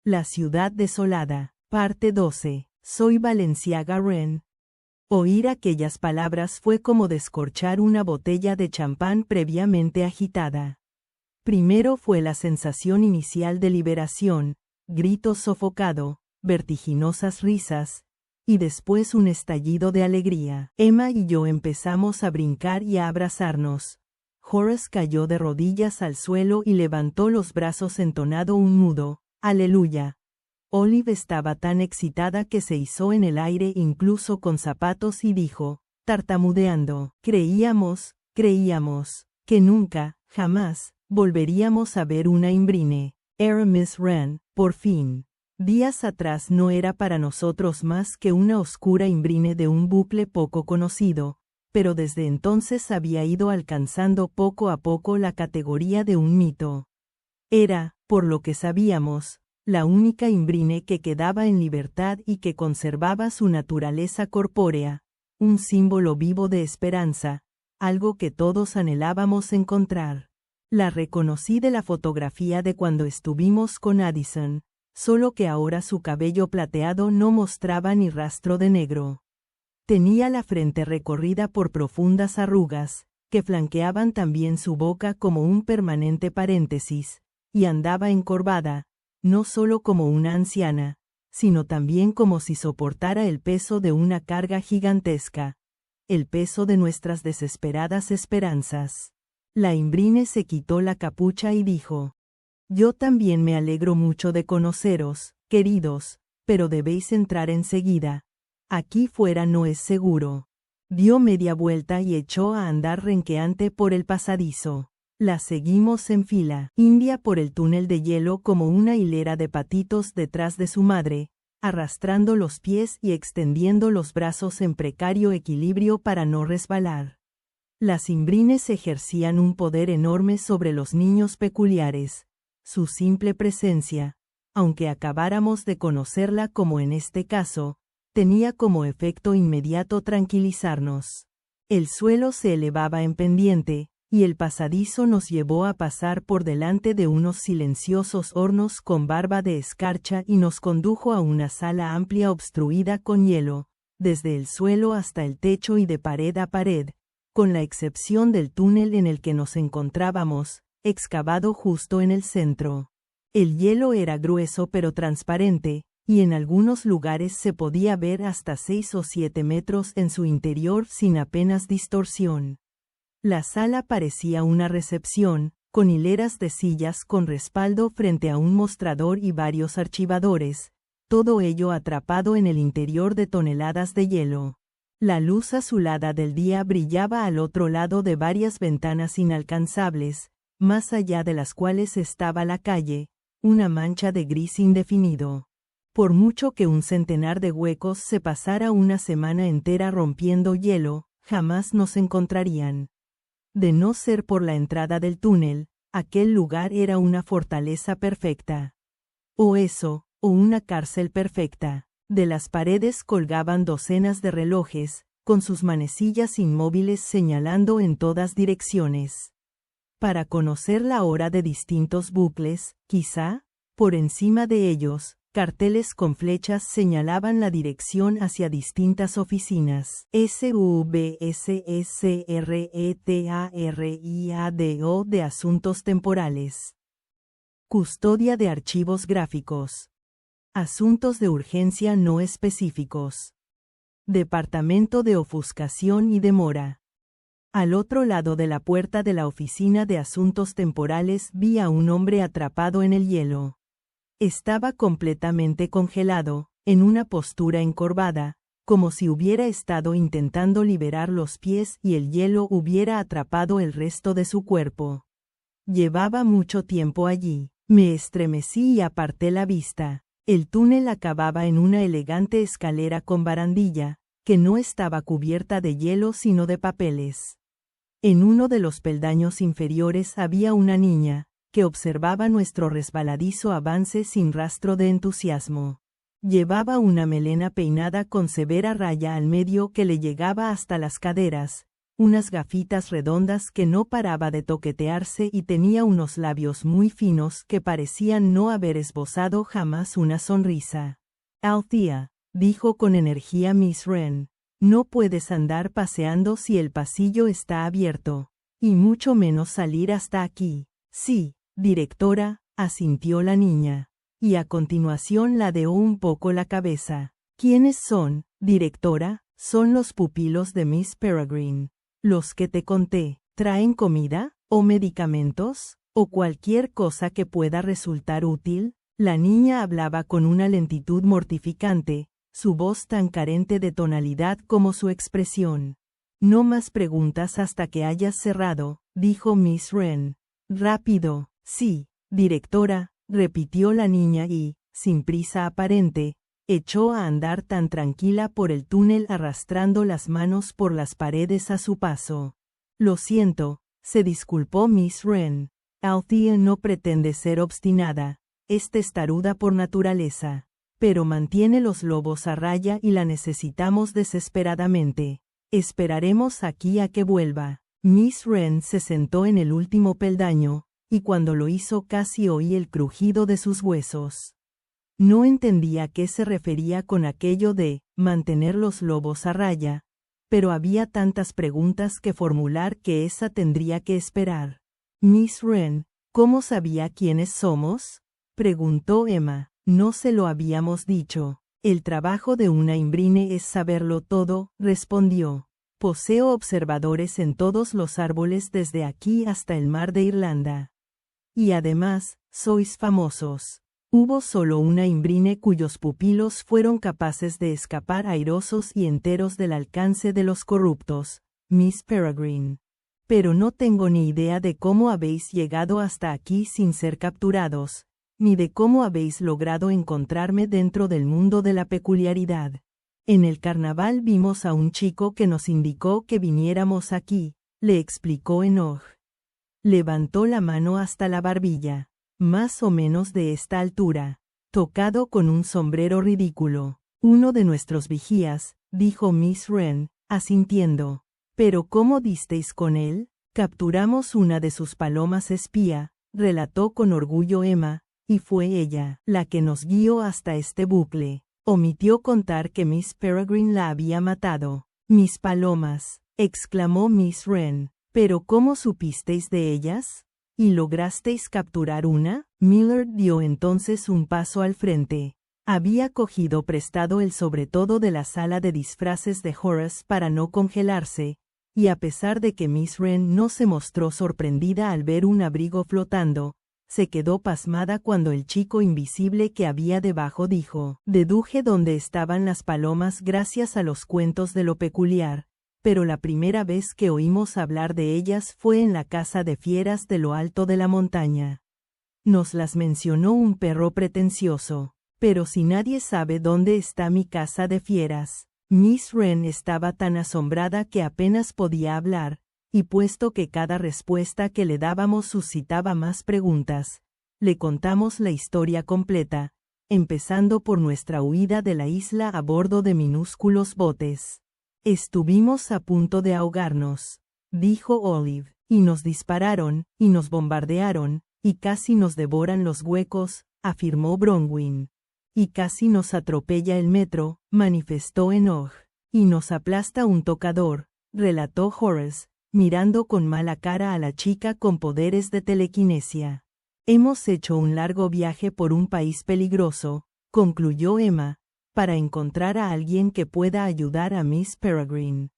La ciudad desolada. Parte 12. Soy Valenciaga Wren. Oír aquellas palabras fue como descorchar una botella de champán previamente agitada. Primero fue la sensación inicial de liberación, grito sofocado, vertiginosas risas, y después un estallido de alegría. Emma y yo empezamos a brincar y a abrazarnos. Horace cayó de rodillas al suelo y levantó los brazos entonando un mudo aleluya. Olive estaba tan excitada que se izó en el aire incluso con zapatos y dijo, tartamudeando, creíamos, que nunca, jamás, volveríamos a ver una Imbrine. Era Miss Wren, por fin. Días atrás no era para nosotros más que una oscura Imbrine de un bucle poco conocido, pero desde entonces había ido alcanzando poco a poco la categoría de un mito. Era, por lo que sabíamos, la única Imbrine que quedaba en libertad y que conservaba su naturaleza corpórea, un símbolo vivo de esperanza, algo que todos anhelábamos encontrar. La reconocí de la fotografía de cuando estuvimos con Addison, solo que ahora su cabello plateado no mostraba ni rastro de negro. Tenía la frente recorrida por profundas arrugas, que flanqueaban también su boca como un permanente paréntesis, y andaba encorvada, no solo como una anciana, sino también como si soportara el peso de una carga gigantesca, el peso de nuestras desesperadas esperanzas. La Imbrine se quitó la capucha y dijo, «Yo también me alegro mucho de conoceros, queridos, pero debéis entrar enseguida. Aquí fuera no es seguro». Dio media vuelta y echó a andar renqueante por el pasadizo. La seguimos en fila india por el túnel de hielo como una hilera de patitos detrás de su madre, arrastrando los pies y extendiendo los brazos en precario equilibrio para no resbalar. Las Imbrines ejercían un poder enorme sobre los niños peculiares. Su simple presencia, aunque acabáramos de conocerla como en este caso, tenía como efecto inmediato tranquilizarnos. El suelo se elevaba en pendiente, y el pasadizo nos llevó a pasar por delante de unos silenciosos hornos con barba de escarcha y nos condujo a una sala amplia obstruida con hielo, desde el suelo hasta el techo y de pared a pared, con la excepción del túnel en el que nos encontrábamos, excavado justo en el centro. El hielo era grueso pero transparente, y en algunos lugares se podía ver hasta 6 o 7 metros en su interior sin apenas distorsión. La sala parecía una recepción, con hileras de sillas con respaldo frente a un mostrador y varios archivadores, todo ello atrapado en el interior de toneladas de hielo. La luz azulada del día brillaba al otro lado de varias ventanas inalcanzables, más allá de las cuales estaba la calle, una mancha de gris indefinido. Por mucho que un centenar de huecos se pasara una semana entera rompiendo hielo, jamás nos encontrarían. De no ser por la entrada del túnel, aquel lugar era una fortaleza perfecta. O eso, o una cárcel perfecta. De las paredes colgaban docenas de relojes, con sus manecillas inmóviles señalando en todas direcciones. Para conocer la hora de distintos bucles, quizá, por encima de ellos, carteles con flechas señalaban la dirección hacia distintas oficinas. SUBSSRETARIADO de Asuntos Temporales. Custodia de archivos gráficos. Asuntos de urgencia no específicos. Departamento de ofuscación y demora. Al otro lado de la puerta de la oficina de asuntos temporales vi a un hombre atrapado en el hielo. Estaba completamente congelado, en una postura encorvada, como si hubiera estado intentando liberar los pies y el hielo hubiera atrapado el resto de su cuerpo. Llevaba mucho tiempo allí. Me estremecí y aparté la vista. El túnel acababa en una elegante escalera con barandilla, que no estaba cubierta de hielo sino de papeles. En uno de los peldaños inferiores había una niña, que observaba nuestro resbaladizo avance sin rastro de entusiasmo. Llevaba una melena peinada con severa raya al medio que le llegaba hasta las caderas, unas gafitas redondas que no paraba de toquetearse y tenía unos labios muy finos que parecían no haber esbozado jamás una sonrisa. Althea, dijo con energía Miss Wren, no puedes andar paseando si el pasillo está abierto, y mucho menos salir hasta aquí. Sí, directora, asintió la niña, y a continuación ladeó un poco la cabeza. ¿Quiénes son, directora? Son los pupilos de Miss Peregrine. Los que te conté. ¿Traen comida, o medicamentos, o cualquier cosa que pueda resultar útil? La niña hablaba con una lentitud mortificante, su voz tan carente de tonalidad como su expresión. No más preguntas hasta que hayas cerrado, dijo Miss Wren. Rápido. Sí, directora, repitió la niña y, sin prisa aparente, echó a andar tan tranquila por el túnel arrastrando las manos por las paredes a su paso. Lo siento, se disculpó Miss Wren. Althea no pretende ser obstinada, es testaruda por naturaleza, pero mantiene los lobos a raya y la necesitamos desesperadamente. Esperaremos aquí a que vuelva. Miss Wren se sentó en el último peldaño, y cuando lo hizo casi oí el crujido de sus huesos. No entendía a qué se refería con aquello de mantener los lobos a raya, pero había tantas preguntas que formular que esa tendría que esperar. Miss Wren, ¿cómo sabía quiénes somos?, preguntó Emma. No se lo habíamos dicho. El trabajo de una imbrine es saberlo todo, respondió. Poseo observadores en todos los árboles desde aquí hasta el mar de Irlanda. Y además, sois famosos. Hubo solo una imbrine cuyos pupilos fueron capaces de escapar airosos y enteros del alcance de los corruptos, Miss Peregrine. Pero no tengo ni idea de cómo habéis llegado hasta aquí sin ser capturados, ni de cómo habéis logrado encontrarme dentro del mundo de la peculiaridad. En el carnaval vimos a un chico que nos indicó que viniéramos aquí, le explicó Enoch. Levantó la mano hasta la barbilla, más o menos de esta altura, tocado con un sombrero ridículo. Uno de nuestros vigías, dijo Miss Wren, asintiendo. ¿Pero cómo disteis con él? Capturamos una de sus palomas espía, relató con orgullo Emma, y fue ella la que nos guió hasta este bucle. Omitió contar que Miss Peregrine la había matado. Mis palomas, exclamó Miss Wren, ¿pero cómo supisteis de ellas? ¿Y lograsteis capturar una? Millard dio entonces un paso al frente. Había cogido prestado el sobretodo de la sala de disfraces de Horace para no congelarse, y a pesar de que Miss Wren no se mostró sorprendida al ver un abrigo flotando, se quedó pasmada cuando el chico invisible que había debajo dijo: deduje dónde estaban las palomas gracias a los cuentos de lo peculiar, pero la primera vez que oímos hablar de ellas fue en la caza de fieras de lo alto de la montaña. Nos las mencionó un perro pretencioso. Pero si nadie sabe dónde está mi caza de fieras. Miss Wren estaba tan asombrada que apenas podía hablar, y puesto que cada respuesta que le dábamos suscitaba más preguntas, le contamos la historia completa, empezando por nuestra huida de la isla a bordo de minúsculos botes. Estuvimos a punto de ahogarnos, dijo Olive, y nos dispararon, y nos bombardearon, y casi nos devoran los huecos, afirmó Bronwyn. Y casi nos atropella el metro, manifestó Enoch. Y nos aplasta un tocador, relató Horace, mirando con mala cara a la chica con poderes de telequinesia. Hemos hecho un largo viaje por un país peligroso, concluyó Emma, para encontrar a alguien que pueda ayudar a Miss Peregrine.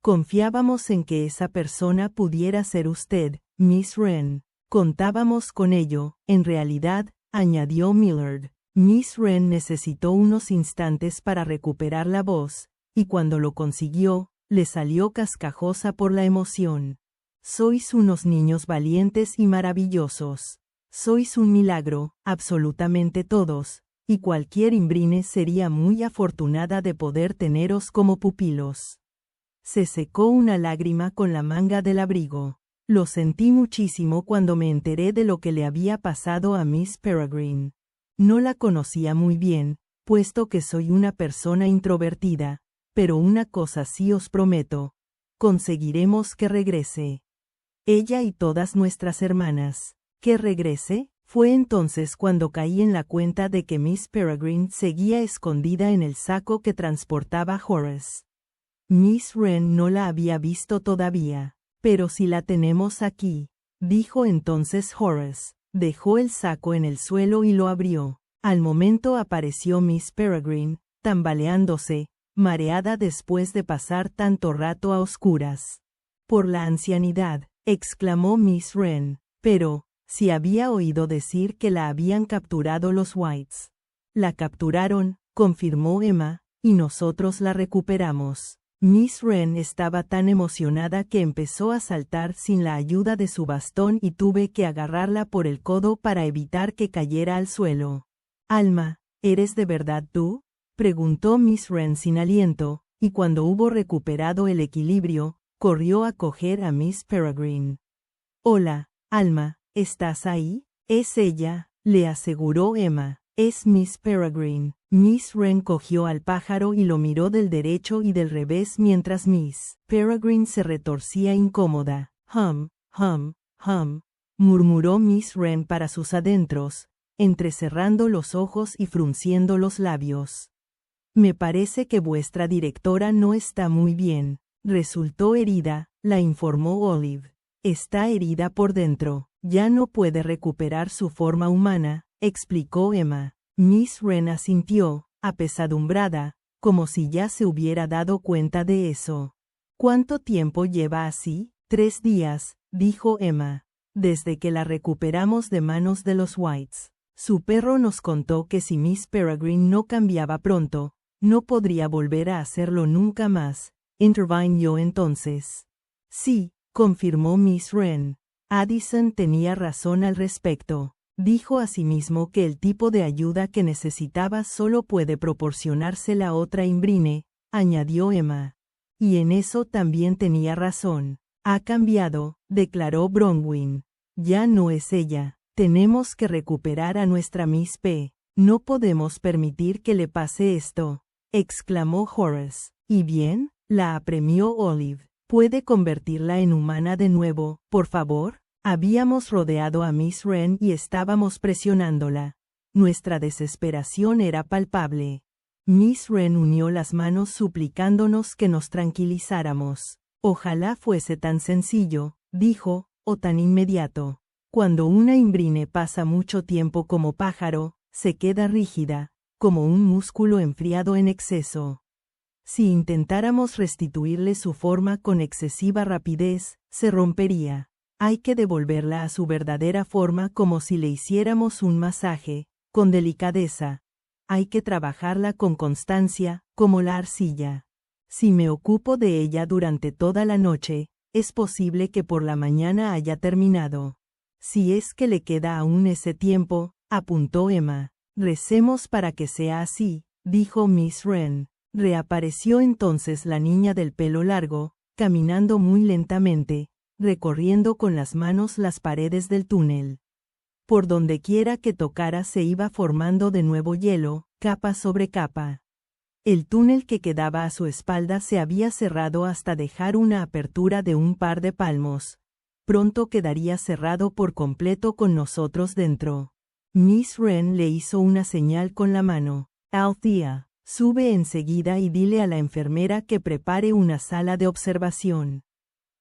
Confiábamos en que esa persona pudiera ser usted, Miss Wren. Contábamos con ello, en realidad, añadió Millard. Miss Wren necesitó unos instantes para recuperar la voz, y cuando lo consiguió, le salió cascajosa por la emoción. Sois unos niños valientes y maravillosos. Sois un milagro, absolutamente todos, y cualquier imbrine sería muy afortunada de poder teneros como pupilos. Se secó una lágrima con la manga del abrigo. Lo sentí muchísimo cuando me enteré de lo que le había pasado a Miss Peregrine. No la conocía muy bien, puesto que soy una persona introvertida, pero una cosa sí os prometo. conseguiremos que regrese. Ella y todas nuestras hermanas. ¿Que regrese? Fue entonces cuando caí en la cuenta de que Miss Peregrine seguía escondida en el saco que transportaba Horace. Miss Wren no la había visto todavía. Pero si la tenemos aquí, dijo entonces Horace. Dejó el saco en el suelo y lo abrió. Al momento apareció Miss Peregrine, tambaleándose, mareada después de pasar tanto rato a oscuras. Por la ancianidad, exclamó Miss Wren, pero, si había oído decir que la habían capturado los Whites. La capturaron, confirmó Emma, y nosotros la recuperamos. Miss Wren estaba tan emocionada que empezó a saltar sin la ayuda de su bastón y tuve que agarrarla por el codo para evitar que cayera al suelo. Alma, ¿eres de verdad tú?, preguntó Miss Wren sin aliento, y cuando hubo recuperado el equilibrio, corrió a coger a Miss Peregrine. Hola, Alma, ¿estás ahí? Es ella, le aseguró Emma. Es Miss Peregrine. Miss Wren cogió al pájaro y lo miró del derecho y del revés mientras Miss Peregrine se retorcía incómoda. Hum, murmuró Miss Wren para sus adentros, entrecerrando los ojos y frunciendo los labios. Me parece que vuestra directora no está muy bien. Resultó herida, la informó Olive. Está herida por dentro. Ya no puede recuperar su forma humana, explicó Emma. Miss Wren asintió, apesadumbrada, como si ya se hubiera dado cuenta de eso. ¿Cuánto tiempo lleva así? 3 días, dijo Emma. Desde que la recuperamos de manos de los Whites. Su perro nos contó que si Miss Peregrine no cambiaba pronto, no podría volver a hacerlo nunca más, intervino entonces. Sí, confirmó Miss Wren. Addison tenía razón al respecto. Dijo asimismo que el tipo de ayuda que necesitaba solo puede proporcionarse la otra Imbrine, añadió Emma. Y en eso también tenía razón. Ha cambiado, declaró Bronwyn. Ya no es ella. Tenemos que recuperar a nuestra Miss P. No podemos permitir que le pase esto, exclamó Horace. ¿Y bien?, la apremió Olive. ¿Puede convertirla en humana de nuevo, por favor? Habíamos rodeado a Miss Wren y estábamos presionándola. Nuestra desesperación era palpable. Miss Wren unió las manos suplicándonos que nos tranquilizáramos. Ojalá fuese tan sencillo, dijo, o tan inmediato. Cuando una Imbrine pasa mucho tiempo como pájaro, se queda rígida, como un músculo enfriado en exceso. Si intentáramos restituirle su forma con excesiva rapidez, se rompería. Hay que devolverla a su verdadera forma como si le hiciéramos un masaje, con delicadeza. Hay que trabajarla con constancia, como la arcilla. Si me ocupo de ella durante toda la noche, es posible que por la mañana haya terminado. Si es que le queda aún ese tiempo, apuntó Emma. Recemos para que sea así, dijo Miss Wren. Reapareció entonces la niña del pelo largo, caminando muy lentamente, recorriendo con las manos las paredes del túnel. Por donde quiera que tocara se iba formando de nuevo hielo, capa sobre capa. El túnel que quedaba a su espalda se había cerrado hasta dejar una apertura de un par de palmos. Pronto quedaría cerrado por completo con nosotros dentro. Miss Wren le hizo una señal con la mano. Althea, sube enseguida y dile a la enfermera que prepare una sala de observación.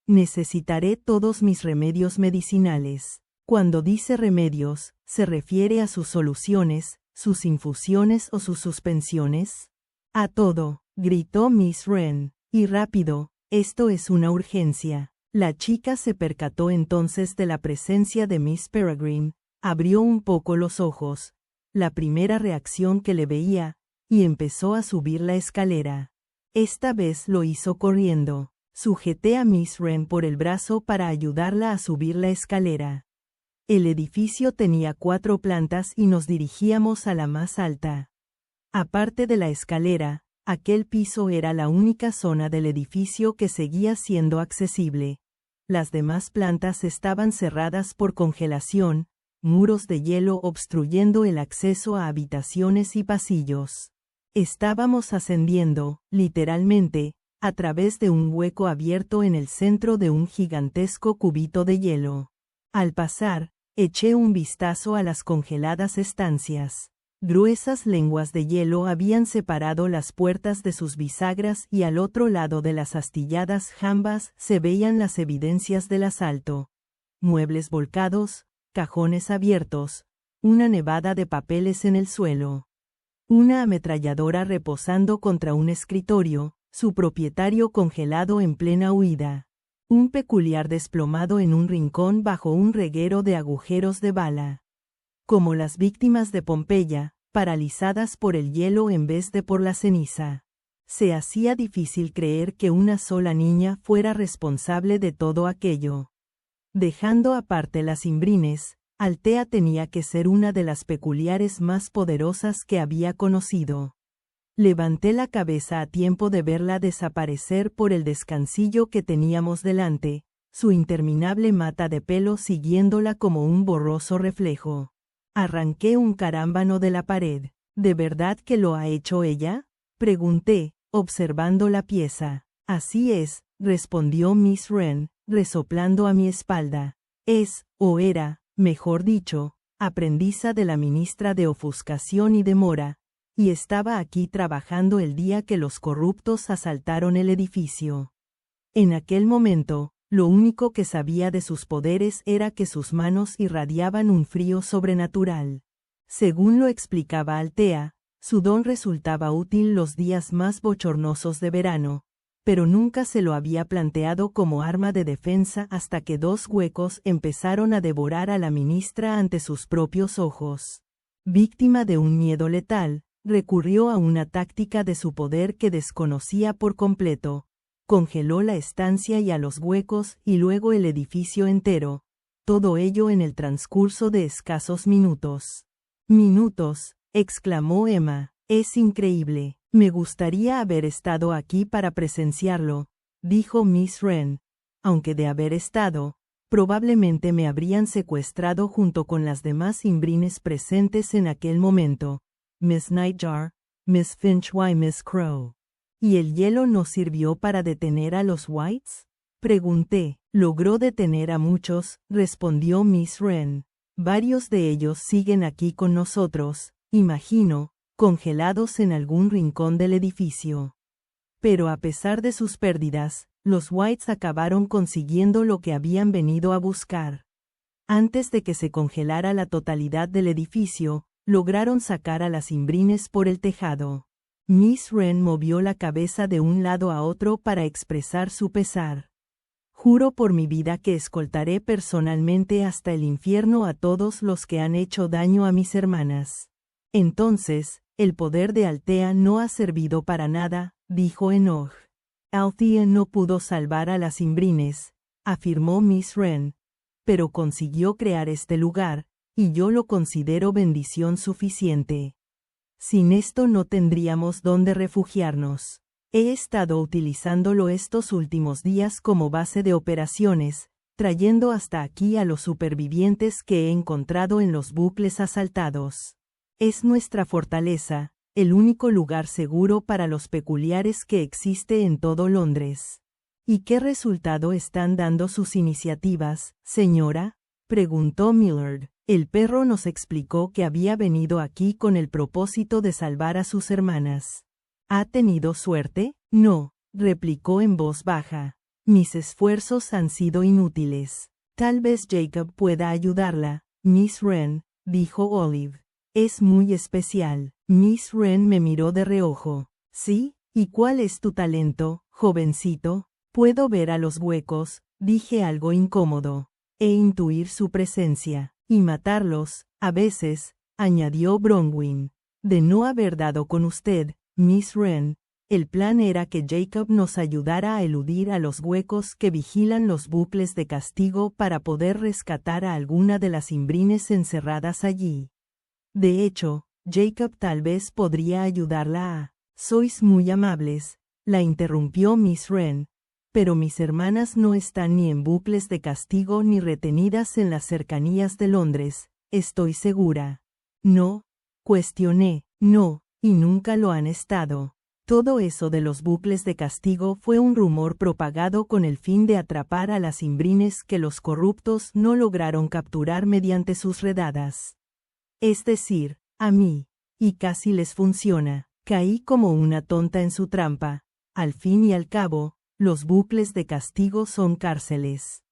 Necesitaré todos mis remedios medicinales. Cuando dice remedios, ¿se refiere a sus soluciones, sus infusiones o sus suspensiones? A todo, gritó Miss Wren, y rápido, esto es una urgencia. La chica se percató entonces de la presencia de Miss Peregrine, abrió un poco los ojos, la primera reacción que le veía, y empezó a subir la escalera. Esta vez lo hizo corriendo. Sujeté a Miss Wren por el brazo para ayudarla a subir la escalera. El edificio tenía 4 plantas y nos dirigíamos a la más alta. Aparte de la escalera, aquel piso era la única zona del edificio que seguía siendo accesible. Las demás plantas estaban cerradas por congelación, muros de hielo obstruyendo el acceso a habitaciones y pasillos. Estábamos ascendiendo, literalmente, a través de un hueco abierto en el centro de un gigantesco cubito de hielo. Al pasar, eché un vistazo a las congeladas estancias. Gruesas lenguas de hielo habían separado las puertas de sus bisagras y al otro lado de las astilladas jambas se veían las evidencias del asalto. Muebles volcados, cajones abiertos, una nevada de papeles en el suelo. Una ametralladora reposando contra un escritorio, su propietario congelado en plena huida. Un peculiar desplomado en un rincón bajo un reguero de agujeros de bala. Como las víctimas de Pompeya, paralizadas por el hielo en vez de por la ceniza. Se hacía difícil creer que una sola niña fuera responsable de todo aquello. Dejando aparte las Imbrines, Althea tenía que ser una de las peculiares más poderosas que había conocido. Levanté la cabeza a tiempo de verla desaparecer por el descansillo que teníamos delante, su interminable mata de pelo siguiéndola como un borroso reflejo. Arranqué un carámbano de la pared. ¿De verdad que lo ha hecho ella?, pregunté, observando la pieza. Así es, respondió Miss Wren, resoplando a mi espalda. Es, o era, mejor dicho, aprendiza de la ministra de Ofuscación y Demora, y estaba aquí trabajando el día que los corruptos asaltaron el edificio. En aquel momento, lo único que sabía de sus poderes era que sus manos irradiaban un frío sobrenatural. Según lo explicaba Althea, su don resultaba útil los días más bochornosos de verano, pero nunca se lo había planteado como arma de defensa hasta que dos huecos empezaron a devorar a la ministra ante sus propios ojos. Víctima de un miedo letal, recurrió a una táctica de su poder que desconocía por completo. Congeló la estancia y a los huecos y luego el edificio entero, todo ello en el transcurso de escasos minutos. «Minutos», exclamó Emma, «es increíble. Me gustaría haber estado aquí para presenciarlo», dijo Miss Wren. «Aunque de haber estado, probablemente me habrían secuestrado junto con las demás Imbrines presentes en aquel momento. Miss Nightjar, Miss Finch y Miss Crow». ¿Y el hielo no sirvió para detener a los Whites?, pregunté. «Logró detener a muchos», respondió Miss Wren. «Varios de ellos siguen aquí con nosotros, imagino, congelados en algún rincón del edificio. Pero a pesar de sus pérdidas, los Whites acabaron consiguiendo lo que habían venido a buscar. Antes de que se congelara la totalidad del edificio, lograron sacar a las Imbrines por el tejado». Miss Wren movió la cabeza de un lado a otro para expresar su pesar. «Juro por mi vida que escoltaré personalmente hasta el infierno a todos los que han hecho daño a mis hermanas». «Entonces, el poder de Althea no ha servido para nada», dijo Enoch. «Althea no pudo salvar a las Imbrines», afirmó Miss Wren, «pero consiguió crear este lugar, y yo lo considero bendición suficiente. Sin esto no tendríamos dónde refugiarnos. He estado utilizándolo estos últimos días como base de operaciones, trayendo hasta aquí a los supervivientes que he encontrado en los bucles asaltados. Es nuestra fortaleza, el único lugar seguro para los peculiares que existe en todo Londres». «¿Y qué resultado están dando sus iniciativas, señora?», preguntó Millard. «El perro nos explicó que había venido aquí con el propósito de salvar a sus hermanas». «¿Ha tenido suerte?». «No», replicó en voz baja. «Mis esfuerzos han sido inútiles. Tal vez Jacob pueda ayudarla, Miss Wren», dijo Olive. «Es muy especial». Miss Wren me miró de reojo. «¿Sí? ¿Y cuál es tu talento, jovencito?». «Puedo ver a los huecos», dije algo incómodo, «e intuir su presencia. Y matarlos, a veces», añadió Bronwyn. «De no haber dado con usted, Miss Wren, el plan era que Jacob nos ayudara a eludir a los huecos que vigilan los bucles de castigo para poder rescatar a alguna de las Imbrines encerradas allí. De hecho, Jacob tal vez podría ayudarla a». «Sois muy amables», la interrumpió Miss Wren, «pero mis hermanas no están ni en bucles de castigo ni retenidas en las cercanías de Londres, estoy segura». «No», cuestioné. «No, y nunca lo han estado». Todo eso de los bucles de castigo fue un rumor propagado con el fin de atrapar a las imbrines que los corruptos no lograron capturar mediante sus redadas. Es decir, a mí. Y casi les funciona. Caí como una tonta en su trampa. Al fin y al cabo, los bucles de castigo son cárceles.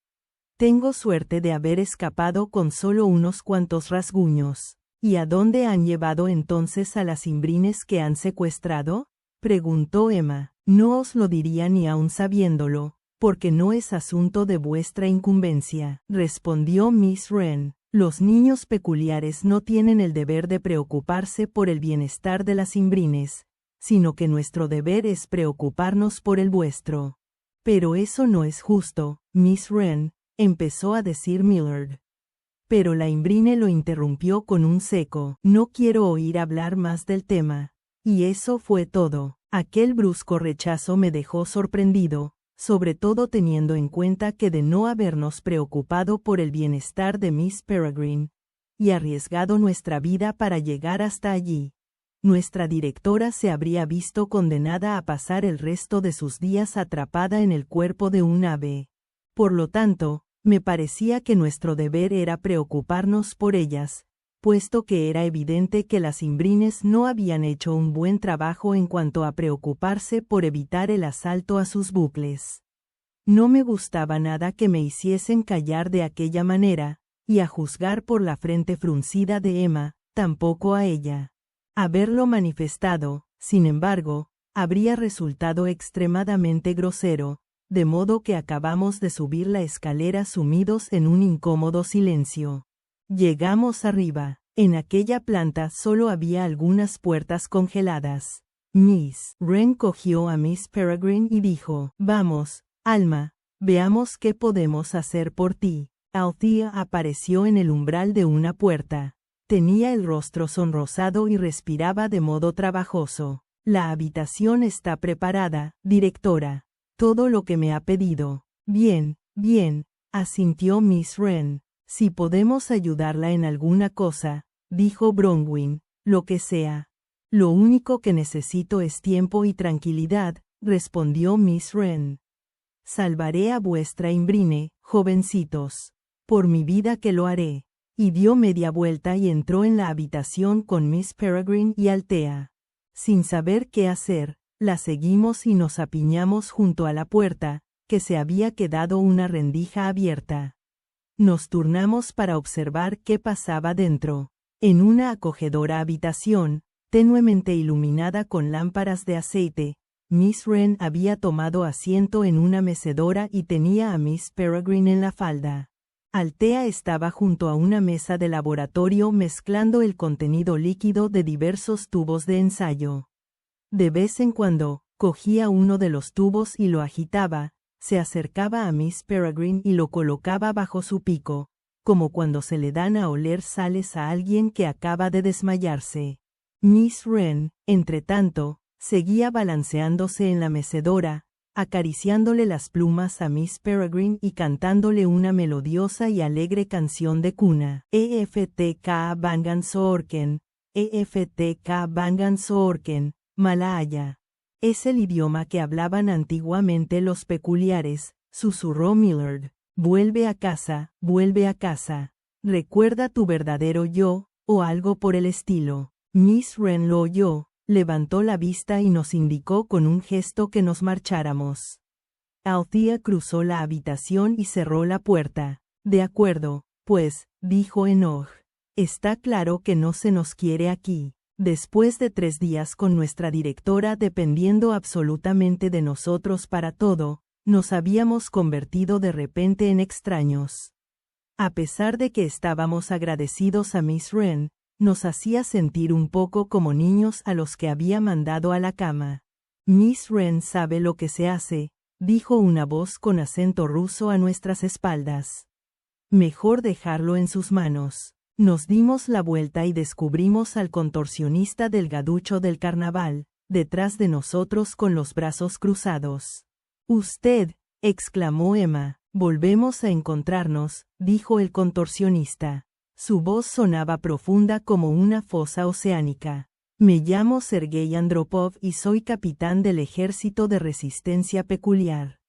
Tengo suerte de haber escapado con solo unos cuantos rasguños. ¿Y a dónde han llevado entonces a las imbrines que han secuestrado?, preguntó Emma. No os lo diría ni aun sabiéndolo, porque no es asunto de vuestra incumbencia, respondió Miss Wren. Los niños peculiares no tienen el deber de preocuparse por el bienestar de las imbrines, sino que nuestro deber es preocuparnos por el vuestro. Pero eso no es justo, Miss Wren, empezó a decir Millard. Pero la imbrine lo interrumpió con un seco. No quiero oír hablar más del tema. Y eso fue todo. Aquel brusco rechazo me dejó sorprendido, sobre todo teniendo en cuenta que de no habernos preocupado por el bienestar de Miss Peregrine, y arriesgado nuestra vida para llegar hasta allí, nuestra directora se habría visto condenada a pasar el resto de sus días atrapada en el cuerpo de un ave. Por lo tanto, me parecía que nuestro deber era preocuparnos por ellas, puesto que era evidente que las imbrines no habían hecho un buen trabajo en cuanto a preocuparse por evitar el asalto a sus bucles. No me gustaba nada que me hiciesen callar de aquella manera, y a juzgar por la frente fruncida de Emma, tampoco a ella. Haberlo manifestado, sin embargo, habría resultado extremadamente grosero, de modo que acabamos de subir la escalera sumidos en un incómodo silencio. Llegamos arriba. En aquella planta solo había algunas puertas congeladas. Miss Wren cogió a Miss Peregrine y dijo: «Vamos, Alma, veamos qué podemos hacer por ti». Althea apareció en el umbral de una puerta. Tenía el rostro sonrosado y respiraba de modo trabajoso. «La habitación está preparada, directora. Todo lo que me ha pedido». «Bien, bien», asintió Miss Wren. «Si podemos ayudarla en alguna cosa», dijo Bronwyn, «lo que sea». «Lo único que necesito es tiempo y tranquilidad», respondió Miss Wren. «Salvaré a vuestra imbrine, jovencitos. Por mi vida que lo haré». Y dio media vuelta y entró en la habitación con Miss Peregrine y Althea. Sin saber qué hacer, la seguimos y nos apiñamos junto a la puerta, que se había quedado una rendija abierta. Nos turnamos para observar qué pasaba dentro. En una acogedora habitación, tenuemente iluminada con lámparas de aceite, Miss Wren había tomado asiento en una mecedora y tenía a Miss Peregrine en la falda. Althea estaba junto a una mesa de laboratorio mezclando el contenido líquido de diversos tubos de ensayo. De vez en cuando, cogía uno de los tubos y lo agitaba, se acercaba a Miss Peregrine y lo colocaba bajo su pico, como cuando se le dan a oler sales a alguien que acaba de desmayarse. Miss Wren, entretanto, seguía balanceándose en la mecedora, acariciándole las plumas a Miss Peregrine y cantándole una melodiosa y alegre canción de cuna. EFTK Bangan Soorken, EFTK Bangan Soorken, Malaya. Es el idioma que hablaban antiguamente los peculiares, susurró Millard. Vuelve a casa, recuerda tu verdadero yo, o algo por el estilo. Miss Wren lo oyó, levantó la vista y nos indicó con un gesto que nos marcháramos. Althea cruzó la habitación y cerró la puerta. De acuerdo, pues, dijo Enoch. Está claro que no se nos quiere aquí. Después de 3 días con nuestra directora dependiendo absolutamente de nosotros para todo, nos habíamos convertido de repente en extraños. A pesar de que estábamos agradecidos a Miss Wren, nos hacía sentir un poco como niños a los que había mandado a la cama. Miss Wren sabe lo que se hace, dijo una voz con acento ruso a nuestras espaldas. Mejor dejarlo en sus manos. Nos dimos la vuelta y descubrimos al contorsionista delgaducho del carnaval, detrás de nosotros con los brazos cruzados. «Usted», exclamó Emma. «Volvemos a encontrarnos», dijo el contorsionista. Su voz sonaba profunda como una fosa oceánica. Me llamo Sergei Andropov y soy capitán del Ejército de Resistencia Peculiar.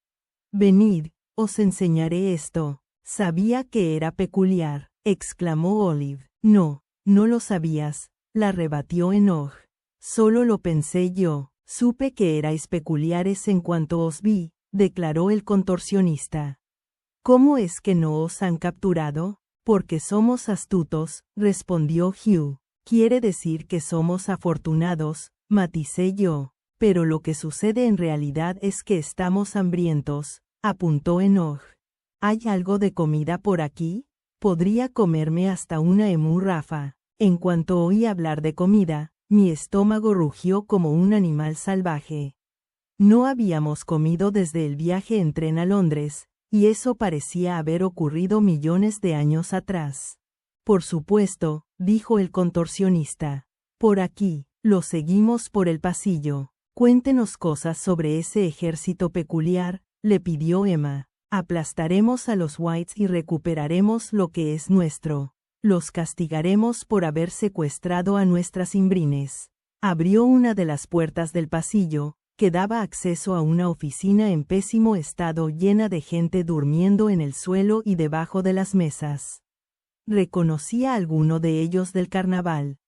Venid, os enseñaré esto. Sabía que era peculiar, exclamó Olive. No, no lo sabías, la rebatió Enoch. Solo lo pensé yo. Supe que erais peculiares en cuanto os vi, declaró el contorsionista. ¿Cómo es que no os han capturado? Porque somos astutos, respondió Hugh. Quiere decir que somos afortunados, maticé yo. Pero lo que sucede en realidad es que estamos hambrientos, apuntó Enoch. ¿Hay algo de comida por aquí? Podría comerme hasta una rafa. En cuanto oí hablar de comida, mi estómago rugió como un animal salvaje. No habíamos comido desde el viaje en tren a Londres, y eso parecía haber ocurrido millones de años atrás. Por supuesto, dijo el contorsionista. Por aquí, lo seguimos por el pasillo. Cuéntenos cosas sobre ese ejército peculiar, le pidió Emma. Aplastaremos a los Whites y recuperaremos lo que es nuestro. Los castigaremos por haber secuestrado a nuestras imbrines. Abrió una de las puertas del pasillo, que daba acceso a una oficina en pésimo estado llena de gente durmiendo en el suelo y debajo de las mesas. Reconocí a alguno de ellos del carnaval.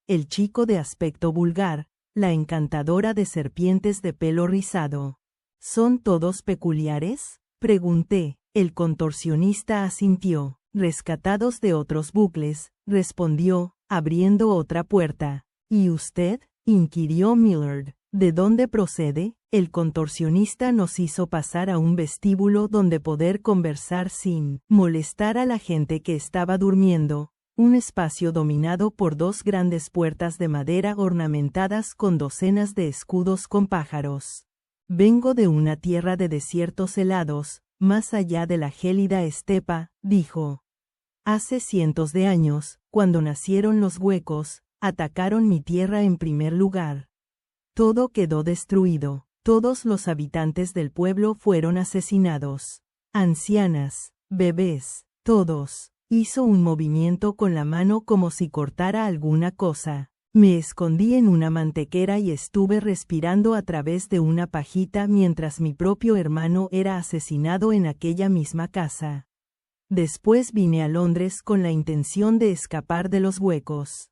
El chico de aspecto vulgar, la encantadora de serpientes de pelo rizado. ¿Son todos peculiares?, pregunté. El contorsionista asintió. Rescatados de otros bucles, respondió, abriendo otra puerta. ¿Y usted?, inquirió Millard. ¿De dónde procede? El contorsionista nos hizo pasar a un vestíbulo donde poder conversar sin molestar a la gente que estaba durmiendo, un espacio dominado por dos grandes puertas de madera ornamentadas con docenas de escudos con pájaros. Vengo de una tierra de desiertos helados, más allá de la gélida estepa, dijo. Hace cientos de años, cuando nacieron los huecos, atacaron mi tierra en primer lugar. Todo quedó destruido, todos los habitantes del pueblo fueron asesinados. Ancianas, bebés, todos. Hizo un movimiento con la mano como si cortara alguna cosa. Me escondí en una mantequera y estuve respirando a través de una pajita mientras mi propio hermano era asesinado en aquella misma casa. Después vine a Londres con la intención de escapar de los huecos.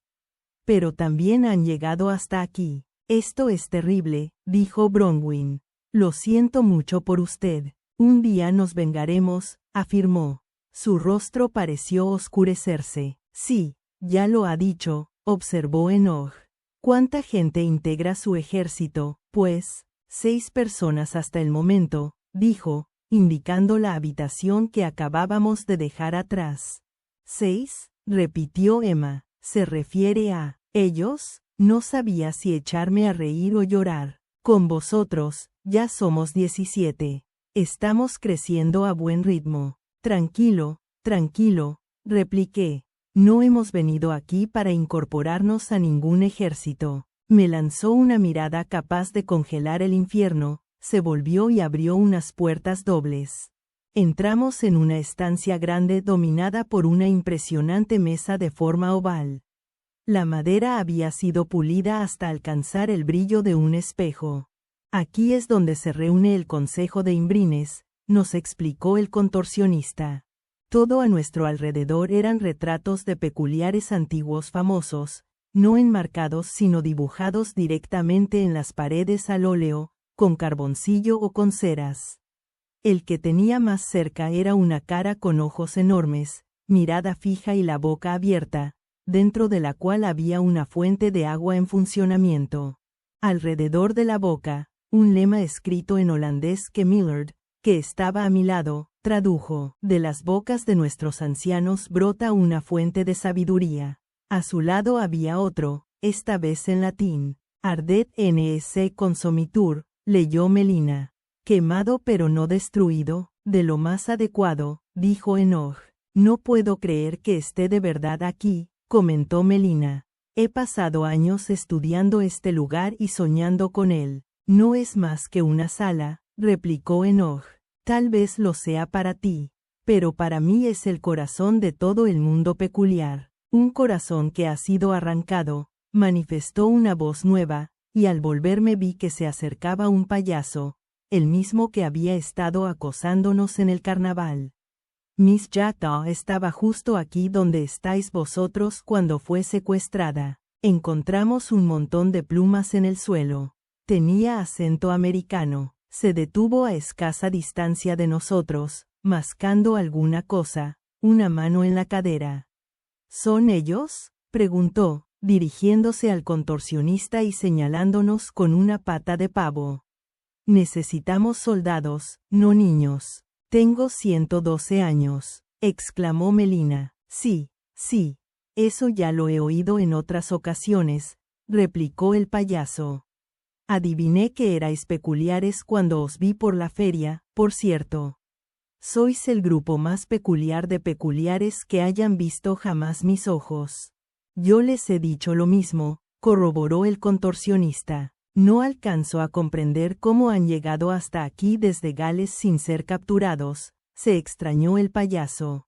Pero también han llegado hasta aquí. Esto es terrible, dijo Bronwyn. Lo siento mucho por usted. Un día nos vengaremos, afirmó. Su rostro pareció oscurecerse. Sí, ya lo ha dicho, observó Enoch. ¿Cuánta gente integra su ejército? Pues, 6 personas hasta el momento, dijo, indicando la habitación que acabábamos de dejar atrás. ¿6? Repitió Emma. ¿Se refiere a ellos? No sabía si echarme a reír o llorar. Con vosotros, ya somos 17. Estamos creciendo a buen ritmo. Tranquilo, tranquilo, repliqué. No hemos venido aquí para incorporarnos a ningún ejército. Me lanzó una mirada capaz de congelar el infierno, se volvió y abrió unas puertas dobles. Entramos en una estancia grande dominada por una impresionante mesa de forma oval. La madera había sido pulida hasta alcanzar el brillo de un espejo. Aquí es donde se reúne el Consejo de Imbrines, nos explicó el contorsionista. Todo a nuestro alrededor eran retratos de peculiares antiguos famosos, no enmarcados sino dibujados directamente en las paredes al óleo, con carboncillo o con ceras. El que tenía más cerca era una cara con ojos enormes, mirada fija y la boca abierta, dentro de la cual había una fuente de agua en funcionamiento. Alrededor de la boca, un lema escrito en holandés que Millard, que estaba a mi lado, tradujo. De las bocas de nuestros ancianos brota una fuente de sabiduría. A su lado había otro, esta vez en latín. Ardet ns consumitur, leyó Melina. Quemado pero no destruido, de lo más adecuado, dijo Enoch. No puedo creer que esté de verdad aquí, comentó Melina. He pasado años estudiando este lugar y soñando con él. No es más que una sala, replicó Enoch. Tal vez lo sea para ti, pero para mí es el corazón de todo el mundo peculiar. Un corazón que ha sido arrancado, manifestó una voz nueva, y al volverme vi que se acercaba un payaso, el mismo que había estado acosándonos en el carnaval. Miss Jatta estaba justo aquí donde estáis vosotros cuando fue secuestrada. Encontramos un montón de plumas en el suelo. Tenía acento americano. Se detuvo a escasa distancia de nosotros, mascando alguna cosa, una mano en la cadera. ¿Son ellos?, preguntó, dirigiéndose al contorsionista y señalándonos con una pata de pavo. Necesitamos soldados, no niños. Tengo 112 años, exclamó Melina. Sí, sí, eso ya lo he oído en otras ocasiones, replicó el payaso. Adiviné que erais peculiares cuando os vi por la feria, por cierto. Sois el grupo más peculiar de peculiares que hayan visto jamás mis ojos. Yo les he dicho lo mismo, corroboró el contorsionista. No alcanzo a comprender cómo han llegado hasta aquí desde Gales sin ser capturados, se extrañó el payaso.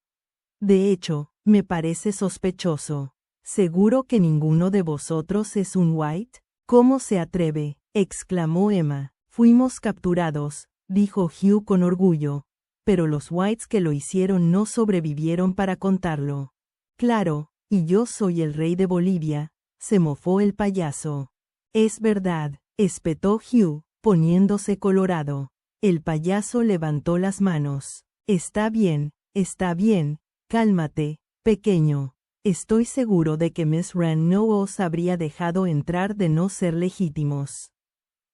De hecho, me parece sospechoso. ¿Seguro que ninguno de vosotros es un White? ¿Cómo se atreve?, exclamó Emma. Fuimos capturados, dijo Hugh con orgullo, pero los Whites que lo hicieron no sobrevivieron para contarlo. Claro, y yo soy el rey de Bolivia, se mofó el payaso. Es verdad, espetó Hugh, poniéndose colorado. El payaso levantó las manos. Está bien, cálmate, pequeño. Estoy seguro de que Miss Wren no os habría dejado entrar de no ser legítimos.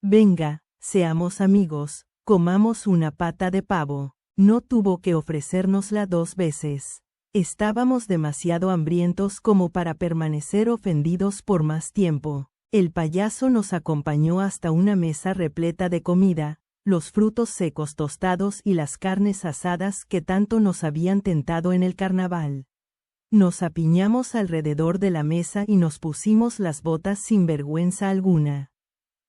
Venga, seamos amigos, comamos una pata de pavo. No tuvo que ofrecérnosla 2 veces. Estábamos demasiado hambrientos como para permanecer ofendidos por más tiempo. El payaso nos acompañó hasta una mesa repleta de comida, los frutos secos tostados y las carnes asadas que tanto nos habían tentado en el carnaval. Nos apiñamos alrededor de la mesa y nos pusimos las botas sin vergüenza alguna.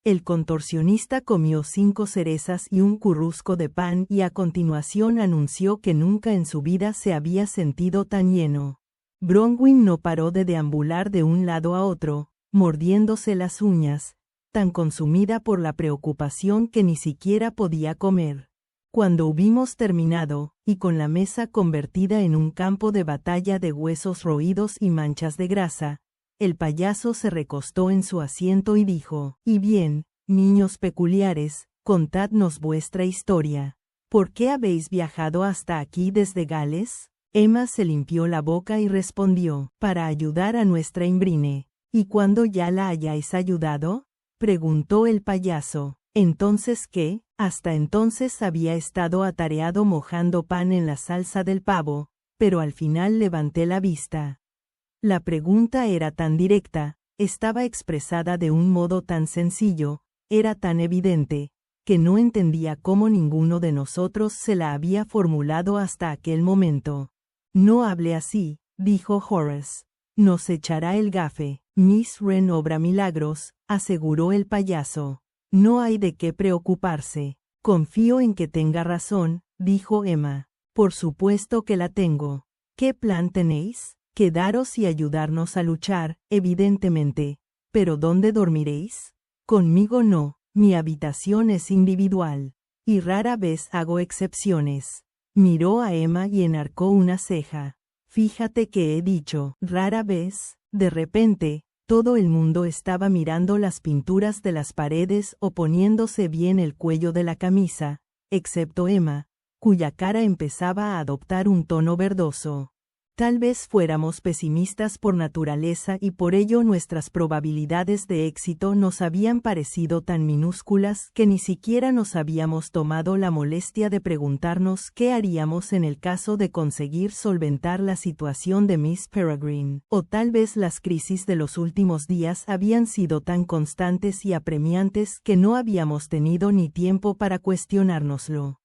El contorsionista comió 5 cerezas y un currusco de pan y a continuación anunció que nunca en su vida se había sentido tan lleno. Bronwyn no paró de deambular de un lado a otro, mordiéndose las uñas, tan consumida por la preocupación que ni siquiera podía comer. Cuando hubimos terminado, y con la mesa convertida en un campo de batalla de huesos roídos y manchas de grasa, el payaso se recostó en su asiento y dijo: «Y bien, niños peculiares, contadnos vuestra historia. ¿Por qué habéis viajado hasta aquí desde Gales?» Emma se limpió la boca y respondió: «Para ayudar a nuestra Imbrine». «¿Y cuando ya la hayáis ayudado?», preguntó el payaso. «¿Entonces qué?». Hasta entonces había estado atareado mojando pan en la salsa del pavo, pero al final levanté la vista. La pregunta era tan directa, estaba expresada de un modo tan sencillo, era tan evidente, que no entendía cómo ninguno de nosotros se la había formulado hasta aquel momento. «No hable así», dijo Horace. «Nos echará el gafe». «Miss Wren obra milagros», aseguró el payaso. «No hay de qué preocuparse». «Confío en que tenga razón», dijo Emma. «Por supuesto que la tengo». «¿Qué plan tenéis?». «Quedaros y ayudarnos a luchar, evidentemente. ¿Pero dónde dormiréis?». «Conmigo no, mi habitación es individual. Y rara vez hago excepciones». Miró a Emma y enarcó una ceja. «Fíjate que he dicho, rara vez». De repente, todo el mundo estaba mirando las pinturas de las paredes o poniéndose bien el cuello de la camisa, excepto Emma, cuya cara empezaba a adoptar un tono verdoso. Tal vez fuéramos pesimistas por naturaleza y por ello nuestras probabilidades de éxito nos habían parecido tan minúsculas que ni siquiera nos habíamos tomado la molestia de preguntarnos qué haríamos en el caso de conseguir solventar la situación de Miss Peregrine. O tal vez las crisis de los últimos días habían sido tan constantes y apremiantes que no habíamos tenido ni tiempo para cuestionárnoslo.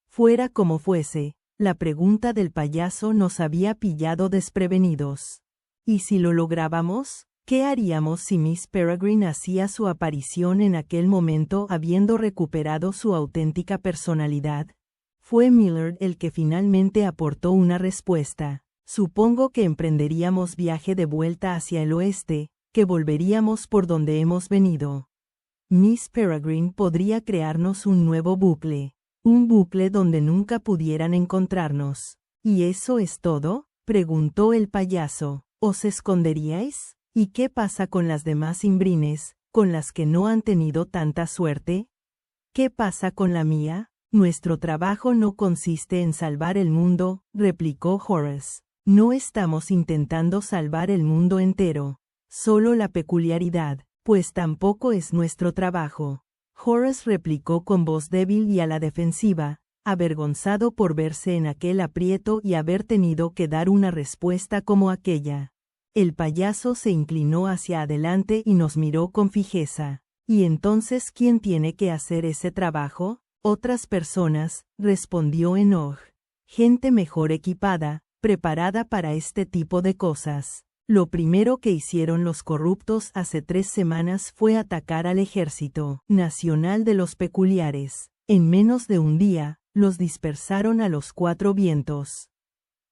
Fuera como fuese, la pregunta del payaso nos había pillado desprevenidos. ¿Y si lo lográbamos? ¿Qué haríamos si Miss Peregrine hacía su aparición en aquel momento habiendo recuperado su auténtica personalidad? Fue Millard el que finalmente aportó una respuesta. «Supongo que emprenderíamos viaje de vuelta hacia el oeste», que volveríamos por donde hemos venido. Miss Peregrine podría crearnos un nuevo bucle. Un bucle donde nunca pudieran encontrarnos. ¿Y eso es todo?, preguntó el payaso. ¿Os esconderíais? ¿Y qué pasa con las demás imbrines, con las que no han tenido tanta suerte? ¿Qué pasa con la mía? Nuestro trabajo no consiste en salvar el mundo, replicó Horace. No estamos intentando salvar el mundo entero, solo la peculiaridad, pues tampoco es nuestro trabajo. Horace replicó con voz débil y a la defensiva, avergonzado por verse en aquel aprieto y haber tenido que dar una respuesta como aquella. El payaso se inclinó hacia adelante y nos miró con fijeza. ¿Y entonces quién tiene que hacer ese trabajo? Otras personas, respondió Enoch. Gente mejor equipada, preparada para este tipo de cosas. Lo primero que hicieron los corruptos hace 3 semanas fue atacar al Ejército Nacional de los Peculiares. En menos de un día, los dispersaron a los 4 vientos.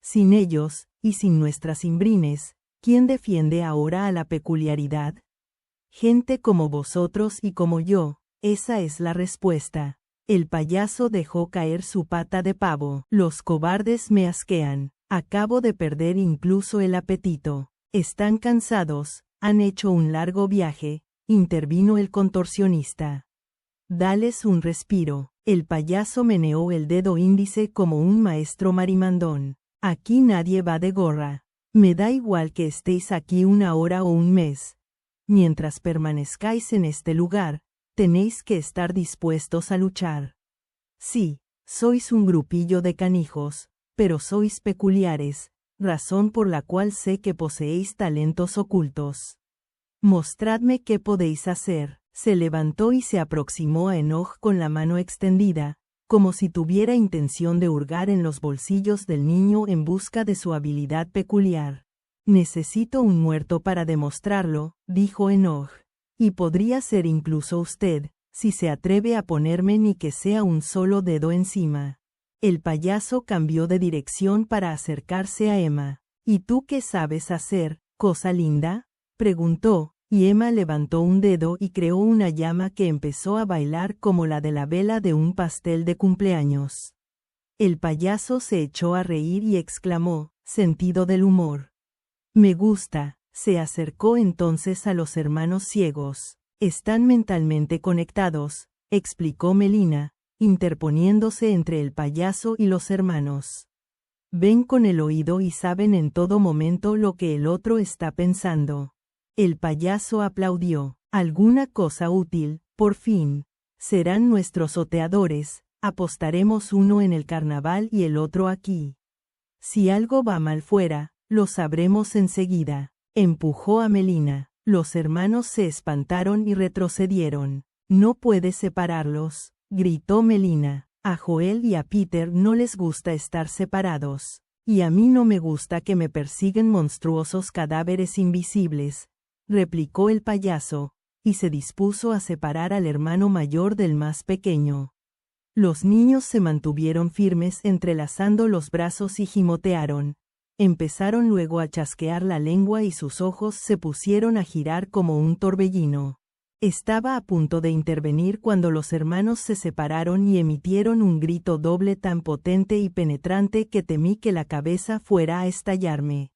Sin ellos, y sin nuestras imbrines, ¿quién defiende ahora a la peculiaridad? Gente como vosotros y como yo, esa es la respuesta. El payaso dejó caer su pata de pavo. Los cobardes me asquean. Acabo de perder incluso el apetito. Están cansados, han hecho un largo viaje, intervino el contorsionista. Dales un respiro. El payaso meneó el dedo índice como un maestro marimandón. Aquí nadie va de gorra. Me da igual que estéis aquí 1 hora o 1 mes. Mientras permanezcáis en este lugar, tenéis que estar dispuestos a luchar. Sí, sois un grupillo de canijos, pero sois peculiares, razón por la cual sé que poseéis talentos ocultos. Mostradme qué podéis hacer. Se levantó y se aproximó a Enoch con la mano extendida, como si tuviera intención de hurgar en los bolsillos del niño en busca de su habilidad peculiar. Necesito un muerto para demostrarlo, dijo Enoch. Y podría ser incluso usted, si se atreve a ponerme ni que sea un solo dedo encima. El payaso cambió de dirección para acercarse a Emma. ¿Y tú qué sabes hacer, cosa linda?, preguntó, y Emma levantó un dedo y creó una llama que empezó a bailar como la de la vela de un pastel de cumpleaños. El payaso se echó a reír y exclamó, sentido del humor. Me gusta. Se acercó entonces a los hermanos ciegos. Están mentalmente conectados, explicó Melina, interponiéndose entre el payaso y los hermanos. Ven con el oído y saben en todo momento lo que el otro está pensando. El payaso aplaudió. Alguna cosa útil, por fin. Serán nuestros oteadores, apostaremos uno en el carnaval y el otro aquí. Si algo va mal fuera, lo sabremos enseguida. Empujó a Melina. Los hermanos se espantaron y retrocedieron. No puedes separarlos, gritó Melina. A Joel y a Peter no les gusta estar separados. Y a mí no me gusta que me persiguen monstruosos cadáveres invisibles, replicó el payaso, y se dispuso a separar al hermano mayor del más pequeño. Los niños se mantuvieron firmes entrelazando los brazos y gimotearon. Empezaron luego a chasquear la lengua y sus ojos se pusieron a girar como un torbellino. Estaba a punto de intervenir cuando los hermanos se separaron y emitieron un grito doble tan potente y penetrante que temí que la cabeza fuera a estallarme.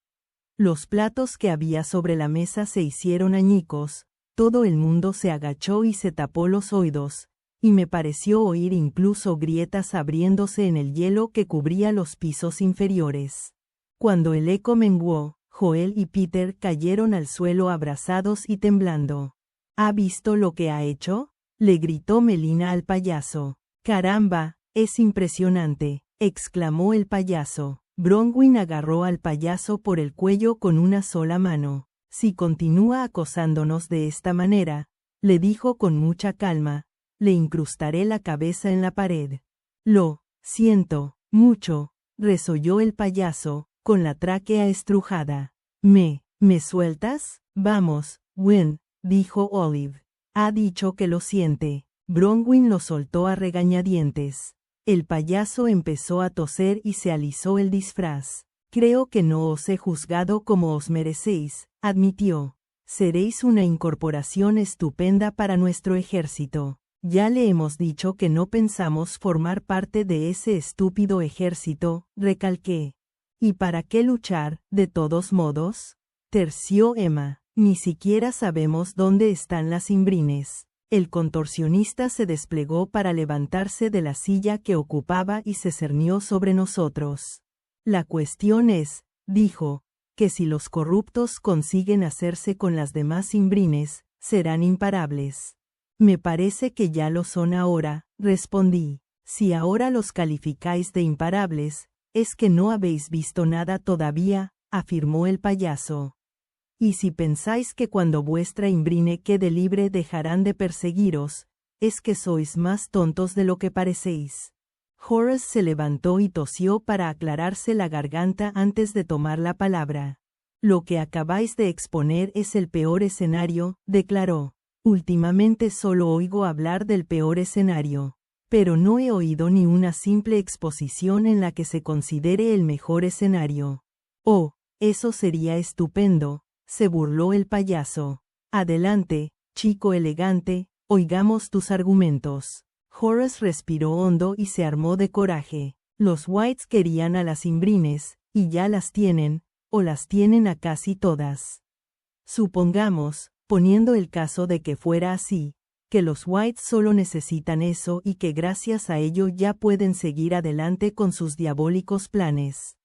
Los platos que había sobre la mesa se hicieron añicos, todo el mundo se agachó y se tapó los oídos, y me pareció oír incluso grietas abriéndose en el hielo que cubría los pisos inferiores. Cuando el eco menguó, Joel y Peter cayeron al suelo abrazados y temblando. ¿Ha visto lo que ha hecho?, le gritó Melina al payaso. «Caramba, es impresionante», exclamó el payaso. Bronwyn agarró al payaso por el cuello con una sola mano. «Si continúa acosándonos de esta manera», le dijo con mucha calma, «le incrustaré la cabeza en la pared». «Lo siento mucho», resolló el payaso, con la tráquea estrujada. ¿Me sueltas? Vamos, Gwen», dijo Olive. «Ha dicho que lo siente». Bronwyn lo soltó a regañadientes. El payaso empezó a toser y se alisó el disfraz. «Creo que no os he juzgado como os merecéis», admitió. Seréis una incorporación estupenda para nuestro ejército. Ya le hemos dicho que no pensamos formar parte de ese estúpido ejército, recalqué. ¿Y para qué luchar, de todos modos? Terció Emma. Ni siquiera sabemos dónde están las Imbrines. El contorsionista se desplegó para levantarse de la silla que ocupaba y se cernió sobre nosotros. La cuestión es, dijo, que si los corruptos consiguen hacerse con las demás Imbrines, serán imparables. Me parece que ya lo son ahora, respondí. Si ahora los calificáis de imparables, es que no habéis visto nada todavía, afirmó el payaso. Y si pensáis que cuando vuestra Imbrine quede libre dejarán de perseguiros, es que sois más tontos de lo que parecéis. Horace se levantó y tosió para aclararse la garganta antes de tomar la palabra. Lo que acabáis de exponer es el peor escenario, declaró. Últimamente solo oigo hablar del peor escenario, pero no he oído ni una simple exposición en la que se considere el mejor escenario. Oh, eso sería estupendo, se burló el payaso. Adelante, chico elegante, oigamos tus argumentos. Horace respiró hondo y se armó de coraje. Los Whites querían a las Imbrines, y ya las tienen, o las tienen a casi todas. Supongamos, poniendo el caso de que fuera así, que los Whites solo necesitan eso y que gracias a ello ya pueden seguir adelante con sus diabólicos planes.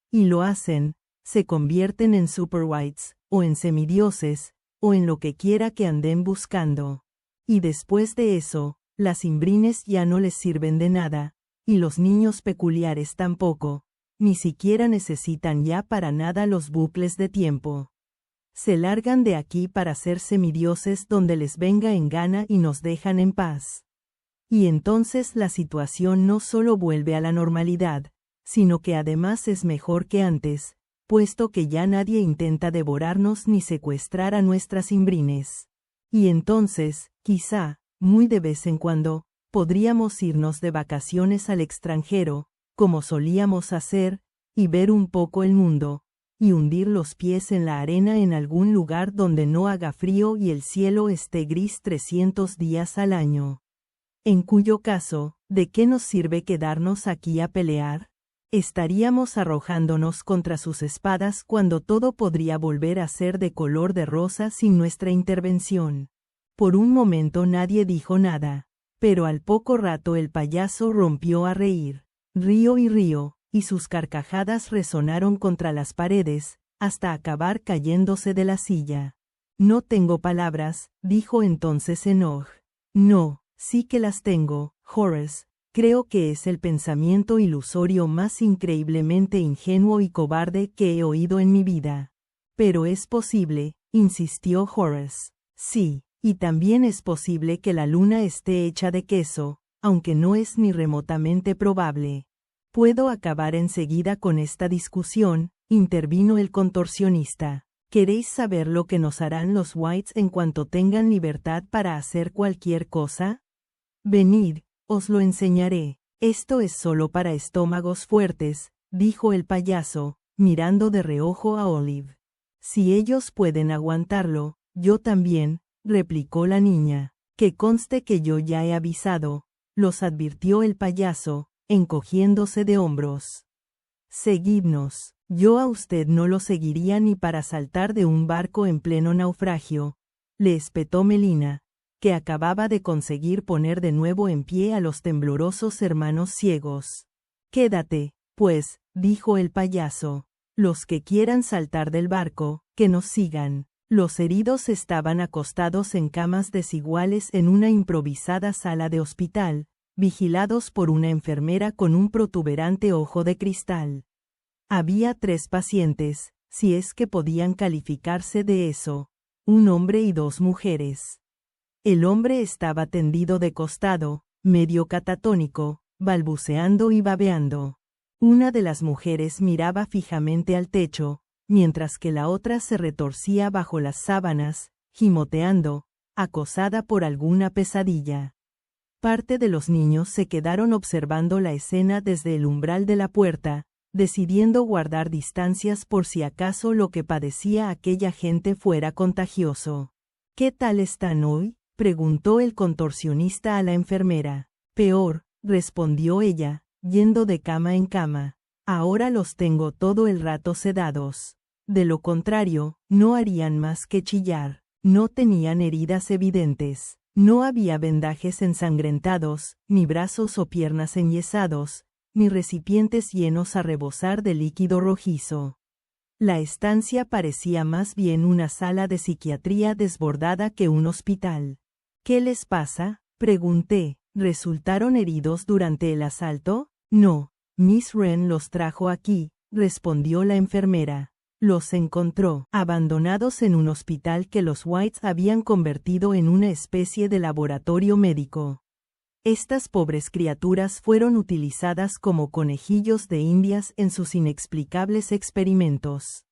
Y lo hacen, se convierten en Super Whites, o en semidioses, o en lo que quiera que anden buscando. Y después de eso, las Imbrines ya no les sirven de nada, y los niños peculiares tampoco, ni siquiera necesitan ya para nada los bucles de tiempo. Se largan de aquí para ser semidioses donde les venga en gana y nos dejan en paz. Y entonces la situación no solo vuelve a la normalidad, sino que además es mejor que antes, puesto que ya nadie intenta devorarnos ni secuestrar a nuestras Imbrines. Y entonces, quizá, muy de vez en cuando, podríamos irnos de vacaciones al extranjero, como solíamos hacer, y ver un poco el mundo, y hundir los pies en la arena en algún lugar donde no haga frío y el cielo esté gris 300 días al año. En cuyo caso, ¿de qué nos sirve quedarnos aquí a pelear? Estaríamos arrojándonos contra sus espadas cuando todo podría volver a ser de color de rosa sin nuestra intervención. Por un momento nadie dijo nada, pero al poco rato el payaso rompió a reír. Río, y sus carcajadas resonaron contra las paredes, hasta acabar cayéndose de la silla. No tengo palabras, dijo entonces Enoch. No, sí que las tengo, Horace. Creo que es el pensamiento ilusorio más increíblemente ingenuo y cobarde que he oído en mi vida. Pero es posible, insistió Horace. Sí, y también es posible que la luna esté hecha de queso, aunque no es ni remotamente probable. Puedo acabar enseguida con esta discusión, intervino el contorsionista. ¿Queréis saber lo que nos harán los Whites en cuanto tengan libertad para hacer cualquier cosa? Venid, os lo enseñaré. Esto es solo para estómagos fuertes, dijo el payaso, mirando de reojo a Olive. Si ellos pueden aguantarlo, yo también, replicó la niña. Que conste que yo ya he avisado, los advirtió el payaso, encogiéndose de hombros. Seguidnos. Yo a usted no lo seguiría ni para saltar de un barco en pleno naufragio, le espetó Melina, que acababa de conseguir poner de nuevo en pie a los temblorosos hermanos ciegos. Quédate, pues, dijo el payaso. Los que quieran saltar del barco, que nos sigan. Los heridos estaban acostados en camas desiguales en una improvisada sala de hospital, vigilados por una enfermera con un protuberante ojo de cristal. Había 3 pacientes, si es que podían calificarse de eso, un hombre y 2 mujeres. El hombre estaba tendido de costado, medio catatónico, balbuceando y babeando. Una de las mujeres miraba fijamente al techo, mientras que la otra se retorcía bajo las sábanas, gimoteando, acosada por alguna pesadilla. Parte de los niños se quedaron observando la escena desde el umbral de la puerta, decidiendo guardar distancias por si acaso lo que padecía aquella gente fuera contagioso. ¿Qué tal están hoy?, preguntó el contorsionista a la enfermera. Peor, respondió ella, yendo de cama en cama. Ahora los tengo todo el rato sedados. De lo contrario, no harían más que chillar. No tenían heridas evidentes. No había vendajes ensangrentados, ni brazos o piernas enyesados, ni recipientes llenos a rebosar de líquido rojizo. La estancia parecía más bien una sala de psiquiatría desbordada que un hospital. ¿Qué les pasa?, pregunté. ¿Resultaron heridos durante el asalto? No. Miss Wren los trajo aquí, respondió la enfermera. Los encontró abandonados en un hospital que los Whites habían convertido en una especie de laboratorio médico. Estas pobres criaturas fueron utilizadas como conejillos de indias en sus inexplicables experimentos.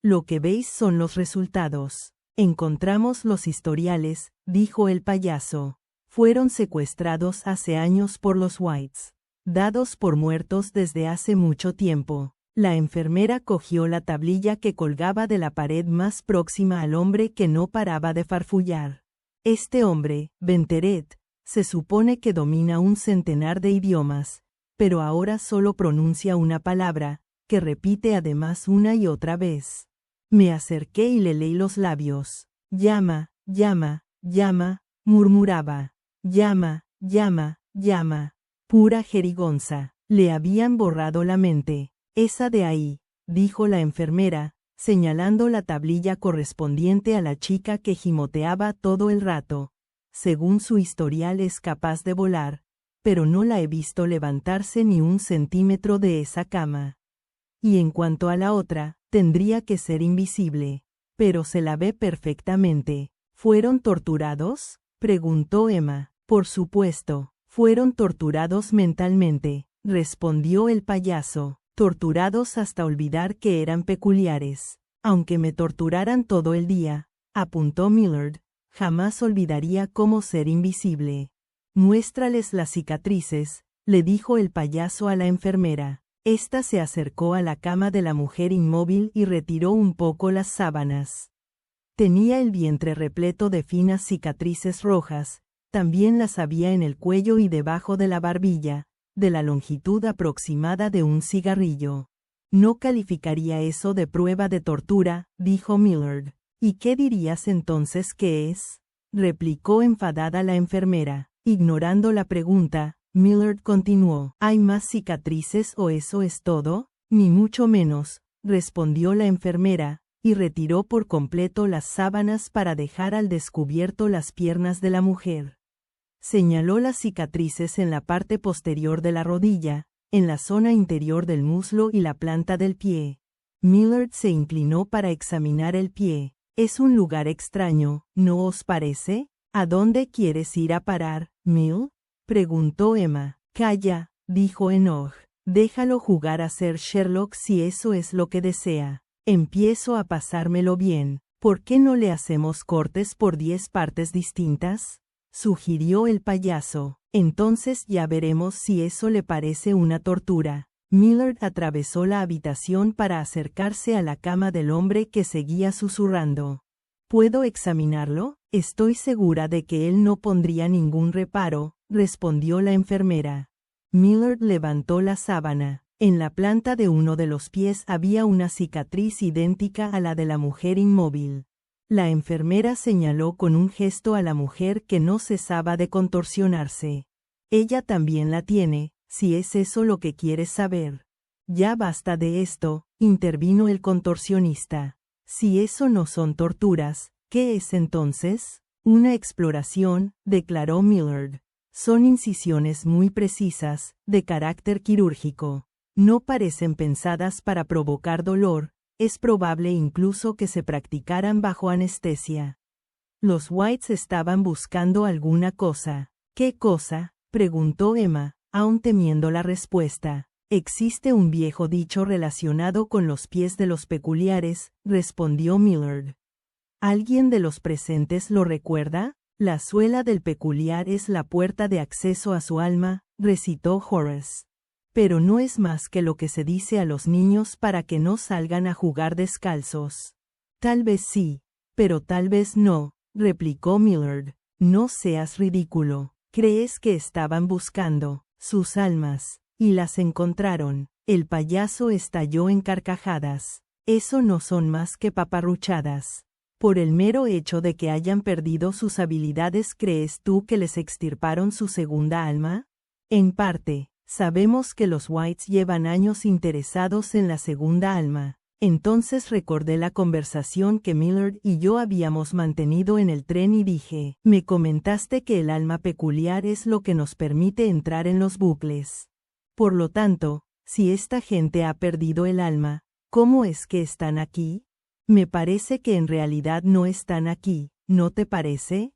Lo que veis son los resultados. Encontramos los historiales, dijo el payaso. Fueron secuestrados hace años por los Whites, dados por muertos desde hace mucho tiempo. La enfermera cogió la tablilla que colgaba de la pared más próxima al hombre que no paraba de farfullar. Este hombre, Venteret, se supone que domina un centenar de idiomas, pero ahora solo pronuncia una palabra, que repite además una y otra vez. Me acerqué y le leí los labios. Llama, llama, llama, murmuraba. Llama, llama, llama. Pura jerigonza. Le habían borrado la mente. Esa de ahí, dijo la enfermera, señalando la tablilla correspondiente a la chica que gimoteaba todo el rato. Según su historial es capaz de volar, pero no la he visto levantarse ni un centímetro de esa cama. Y en cuanto a la otra, tendría que ser invisible, pero se la ve perfectamente. ¿Fueron torturados?, preguntó Emma. Por supuesto, fueron torturados mentalmente, respondió el payaso. Torturados hasta olvidar que eran peculiares. Aunque me torturaran todo el día, apuntó Millard, jamás olvidaría cómo ser invisible. Muéstrales las cicatrices, le dijo el payaso a la enfermera. Esta se acercó a la cama de la mujer inmóvil y retiró un poco las sábanas. Tenía el vientre repleto de finas cicatrices rojas, también las había en el cuello y debajo de la barbilla, de la longitud aproximada de un cigarrillo. No calificaría eso de prueba de tortura, dijo Millard. ¿Y qué dirías entonces que es?, replicó enfadada la enfermera. Ignorando la pregunta, Millard continuó. ¿Hay más cicatrices o eso es todo? Ni mucho menos, respondió la enfermera, y retiró por completo las sábanas para dejar al descubierto las piernas de la mujer. Señaló las cicatrices en la parte posterior de la rodilla, en la zona interior del muslo y la planta del pie. Millard se inclinó para examinar el pie. Es un lugar extraño, ¿no os parece? ¿A dónde quieres ir a parar, Mill?, preguntó Emma. Calla, dijo Enoch. Déjalo jugar a ser Sherlock si eso es lo que desea. Empiezo a pasármelo bien. ¿Por qué no le hacemos cortes por 10 partes distintas?, sugirió el payaso. Entonces ya veremos si eso le parece una tortura. Millard atravesó la habitación para acercarse a la cama del hombre que seguía susurrando. ¿Puedo examinarlo? Estoy segura de que él no pondría ningún reparo, respondió la enfermera. Millard levantó la sábana. En la planta de uno de los pies había una cicatriz idéntica a la de la mujer inmóvil. La enfermera señaló con un gesto a la mujer que no cesaba de contorsionarse. Ella también la tiene, si es eso lo que quieres saber. Ya basta de esto, intervino el contorsionista. Si eso no son torturas, ¿qué es entonces? Una exploración, declaró Millard. Son incisiones muy precisas, de carácter quirúrgico. No parecen pensadas para provocar dolor. Es probable incluso que se practicaran bajo anestesia. Los Whites estaban buscando alguna cosa. ¿Qué cosa?, preguntó Emma, aún temiendo la respuesta. Existe un viejo dicho relacionado con los pies de los peculiares, respondió Millard. ¿Alguien de los presentes lo recuerda? La suela del peculiar es la puerta de acceso a su alma, recitó Horace. Pero no es más que lo que se dice a los niños para que no salgan a jugar descalzos. Tal vez sí, pero tal vez no, replicó Millard. No seas ridículo. ¿Crees que estaban buscando sus almas y las encontraron? El payaso estalló en carcajadas. Eso no son más que paparruchadas. Por el mero hecho de que hayan perdido sus habilidades, ¿crees tú que les extirparon su segunda alma? En parte, sabemos que los Whites llevan años interesados en la segunda alma. Entonces recordé la conversación que Millard y yo habíamos mantenido en el tren y dije, me comentaste que el alma peculiar es lo que nos permite entrar en los bucles. Por lo tanto, si esta gente ha perdido el alma, ¿cómo es que están aquí? Me parece que en realidad no están aquí, ¿no te parece?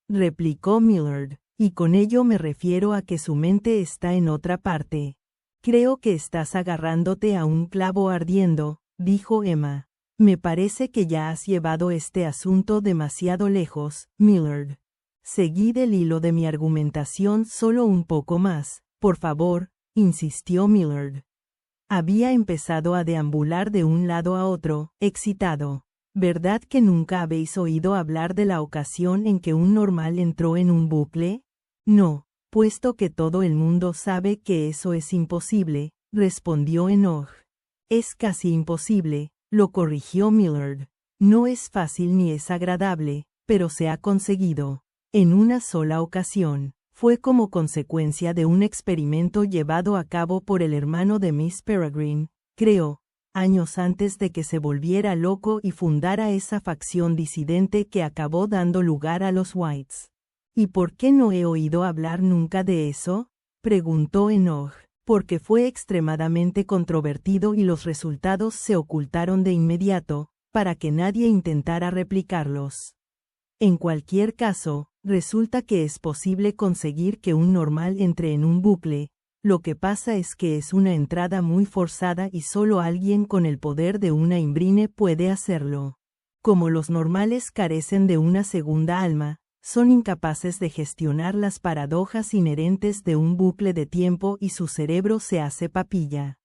Replicó Millard, y con ello me refiero a que su mente está en otra parte. Creo que estás agarrándote a un clavo ardiendo, dijo Emma. Me parece que ya has llevado este asunto demasiado lejos, Millard. Seguid el hilo de mi argumentación solo un poco más, por favor, insistió Millard. Había empezado a deambular de un lado a otro, excitado. ¿Verdad que nunca habéis oído hablar de la ocasión en que un normal entró en un bucle? No, puesto que todo el mundo sabe que eso es imposible, respondió Enoch. Es casi imposible, lo corrigió Millard. No es fácil ni es agradable, pero se ha conseguido. En una sola ocasión. Fue como consecuencia de un experimento llevado a cabo por el hermano de Miss Peregrine, creo, años antes de que se volviera loco y fundara esa facción disidente que acabó dando lugar a los Whites. ¿Y por qué no he oído hablar nunca de eso?, preguntó Enoch. Porque fue extremadamente controvertido y los resultados se ocultaron de inmediato, para que nadie intentara replicarlos. En cualquier caso, resulta que es posible conseguir que un normal entre en un bucle. Lo que pasa es que es una entrada muy forzada y solo alguien con el poder de una imbrine puede hacerlo. Como los normales carecen de una segunda alma, son incapaces de gestionar las paradojas inherentes de un bucle de tiempo y su cerebro se hace papilla.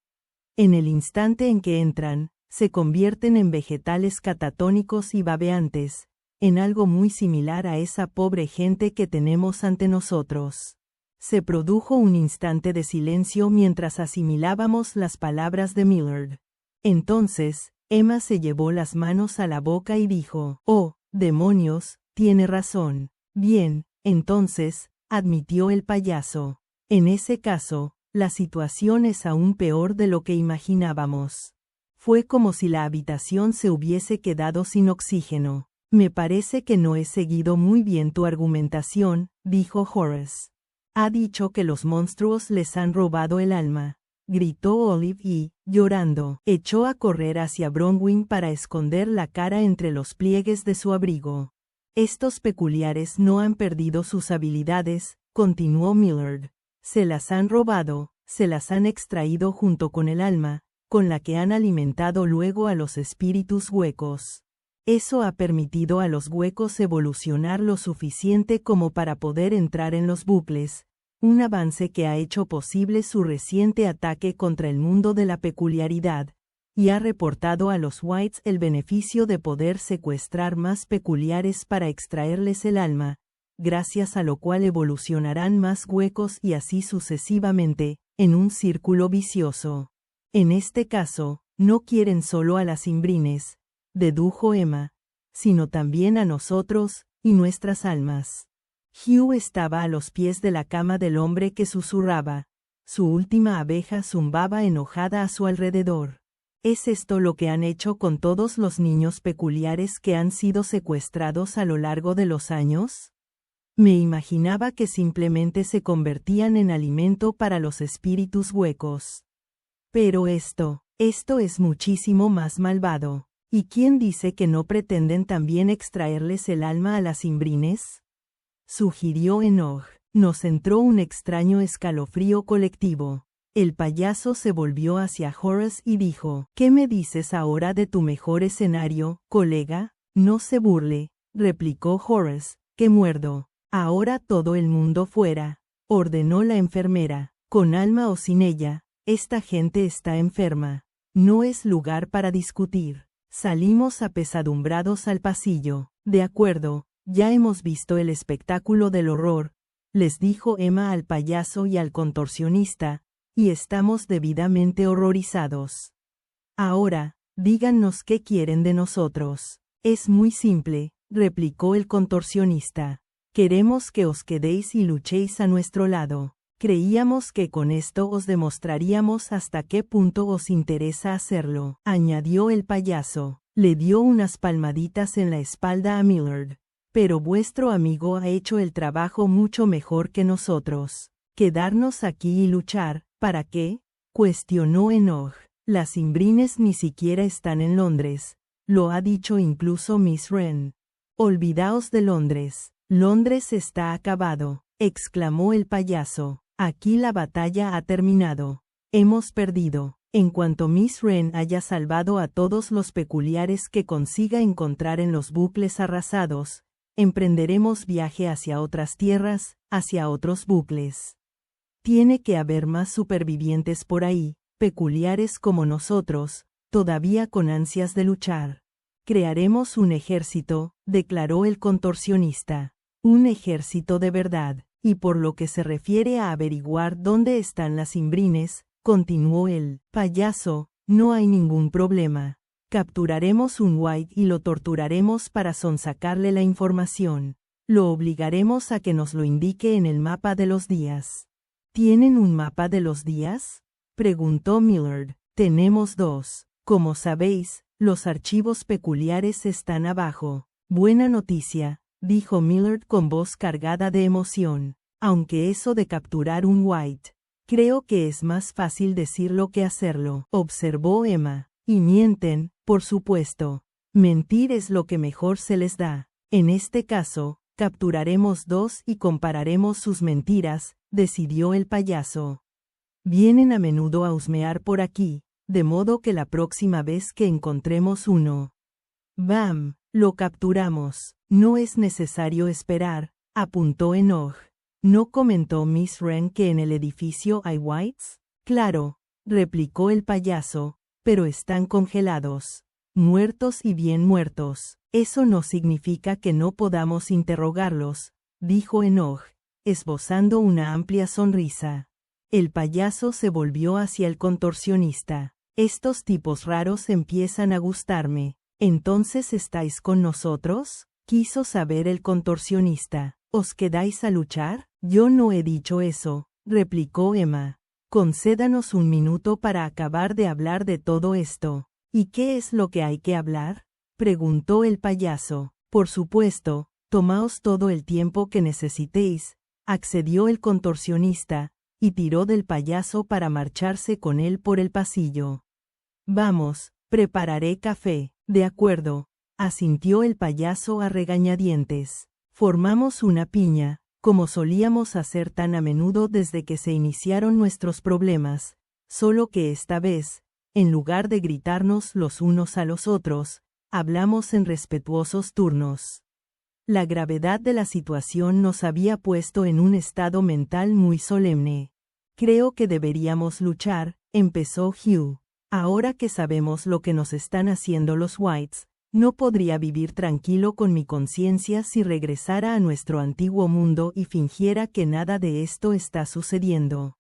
En el instante en que entran, se convierten en vegetales catatónicos y babeantes, en algo muy similar a esa pobre gente que tenemos ante nosotros. Se produjo un instante de silencio mientras asimilábamos las palabras de Millard. Entonces, Emma se llevó las manos a la boca y dijo, «Oh, demonios, tiene razón». «Bien, entonces», admitió el payaso. «En ese caso, la situación es aún peor de lo que imaginábamos». Fue como si la habitación se hubiese quedado sin oxígeno. «Me parece que no he seguido muy bien tu argumentación», dijo Horace. «Ha dicho que los monstruos les han robado el alma», gritó Olive y, llorando, echó a correr hacia Bronwyn para esconder la cara entre los pliegues de su abrigo. «Estos peculiares no han perdido sus habilidades», continuó Millard. «Se las han robado, se las han extraído junto con el alma, con la que han alimentado luego a los espíritus huecos. Eso ha permitido a los huecos evolucionar lo suficiente como para poder entrar en los bucles, un avance que ha hecho posible su reciente ataque contra el mundo de la peculiaridad, y ha reportado a los Whites el beneficio de poder secuestrar más peculiares para extraerles el alma, gracias a lo cual evolucionarán más huecos y así sucesivamente, en un círculo vicioso. En este caso, no quieren solo a las imbrines», dedujo Emma, «sino también a nosotros, y nuestras almas». Hugh estaba a los pies de la cama del hombre que susurraba. Su última abeja zumbaba enojada a su alrededor. ¿Es esto lo que han hecho con todos los niños peculiares que han sido secuestrados a lo largo de los años? Me imaginaba que simplemente se convertían en alimento para los espíritus huecos. Pero esto es muchísimo más malvado. ¿Y quién dice que no pretenden también extraerles el alma a las imbrines?, sugirió Enoch. Nos entró un extraño escalofrío colectivo. El payaso se volvió hacia Horace y dijo, «¿Qué me dices ahora de tu mejor escenario, colega?» «No se burle», replicó Horace, «que muerdo». «Ahora todo el mundo fuera», ordenó la enfermera. «Con alma o sin ella, Esta gente está enferma. No es lugar para discutir. Salimos apesadumbrados al pasillo. De acuerdo, ya hemos visto el espectáculo del horror, les dijo Emma al payaso y al contorsionista, y estamos debidamente horrorizados. Ahora, díganos qué quieren de nosotros. Es muy simple, replicó el contorsionista. Queremos que os quedéis y luchéis a nuestro lado. Creíamos que con esto os demostraríamos hasta qué punto os interesa hacerlo, añadió el payaso. Le dio unas palmaditas en la espalda a Millard. Pero vuestro amigo ha hecho el trabajo mucho mejor que nosotros. ¿Quedarnos aquí y luchar? ¿Para qué?, cuestionó Enoch. Las Imbrines ni siquiera están en Londres. Lo ha dicho incluso Miss Wren. Olvidaos de Londres. Londres está acabado, exclamó el payaso. Aquí la batalla ha terminado. Hemos perdido. En cuanto Miss Wren haya salvado a todos los peculiares que consiga encontrar en los bucles arrasados, emprenderemos viaje hacia otras tierras, hacia otros bucles. Tiene que haber más supervivientes por ahí, peculiares como nosotros, todavía con ansias de luchar. Crearemos un ejército, declaró el contorsionista. Un ejército de verdad, y por lo que se refiere a averiguar dónde están las Imbrines, continuó el payaso, no hay ningún problema. Capturaremos un White y lo torturaremos para sonsacarle la información. Lo obligaremos a que nos lo indique en el mapa de los días. ¿Tienen un mapa de los días?, preguntó Millard. Tenemos dos. Como sabéis, los archivos peculiares están abajo. Buena noticia, dijo Millard con voz cargada de emoción. Aunque eso de capturar un White, creo que es más fácil decirlo que hacerlo, observó Emma. Y mienten, por supuesto. Mentir es lo que mejor se les da. En este caso, capturaremos dos y compararemos sus mentiras, decidió el payaso. Vienen a menudo a husmear por aquí, de modo que la próxima vez que encontremos uno, ¡bam!, lo capturamos. No es necesario esperar, apuntó Enoch. ¿No comentó Miss Wren que en el edificio hay Whites? Claro, replicó el payaso, pero están congelados, muertos y bien muertos. Eso no significa que no podamos interrogarlos, dijo Enoch, esbozando una amplia sonrisa. El payaso se volvió hacia el contorsionista. Estos tipos raros empiezan a gustarme. ¿Entonces estáis con nosotros?, quiso saber el contorsionista. ¿Os quedáis a luchar? Yo no he dicho eso, replicó Emma. Concédanos un minuto para acabar de hablar de todo esto. ¿Y qué es lo que hay que hablar?, preguntó el payaso. Por supuesto, tomaos todo el tiempo que necesitéis, accedió el contorsionista, y tiró del payaso para marcharse con él por el pasillo. Vamos, prepararé café. De acuerdo, asintió el payaso a regañadientes. Formamos una piña, como solíamos hacer tan a menudo desde que se iniciaron nuestros problemas, solo que esta vez, en lugar de gritarnos los unos a los otros, hablamos en respetuosos turnos. La gravedad de la situación nos había puesto en un estado mental muy solemne. Creo que deberíamos luchar, empezó Hugh. Ahora que sabemos lo que nos están haciendo los Whites, no podría vivir tranquilo con mi conciencia si regresara a nuestro antiguo mundo y fingiera que nada de esto está sucediendo.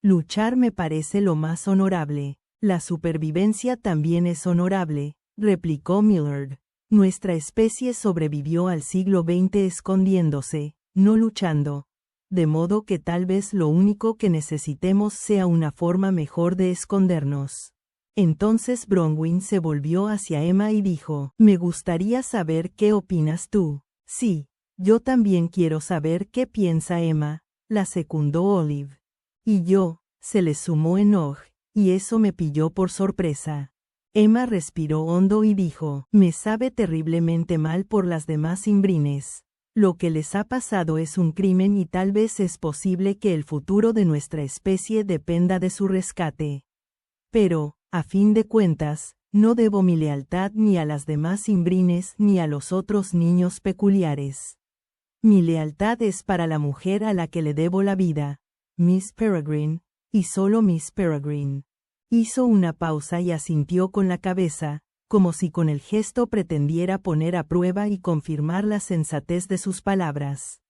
Luchar me parece lo más honorable. La supervivencia también es honorable, replicó Millard. Nuestra especie sobrevivió al siglo XX escondiéndose, no luchando. De modo que tal vez lo único que necesitemos sea una forma mejor de escondernos. Entonces Bronwyn se volvió hacia Emma y dijo, me gustaría saber qué opinas tú. Sí, yo también quiero saber qué piensa Emma, la secundó Olive. Y yo, se le sumó Enoch, y eso me pilló por sorpresa. Emma respiró hondo y dijo, me sabe terriblemente mal por las demás Imbrines. Lo que les ha pasado es un crimen y tal vez es posible que el futuro de nuestra especie dependa de su rescate. Pero, a fin de cuentas, no debo mi lealtad ni a las demás Imbrines ni a los otros niños peculiares. Mi lealtad es para la mujer a la que le debo la vida, Miss Peregrine, y solo Miss Peregrine. Hizo una pausa y asintió con la cabeza, como si con el gesto pretendiera poner a prueba y confirmar la sensatez de sus palabras.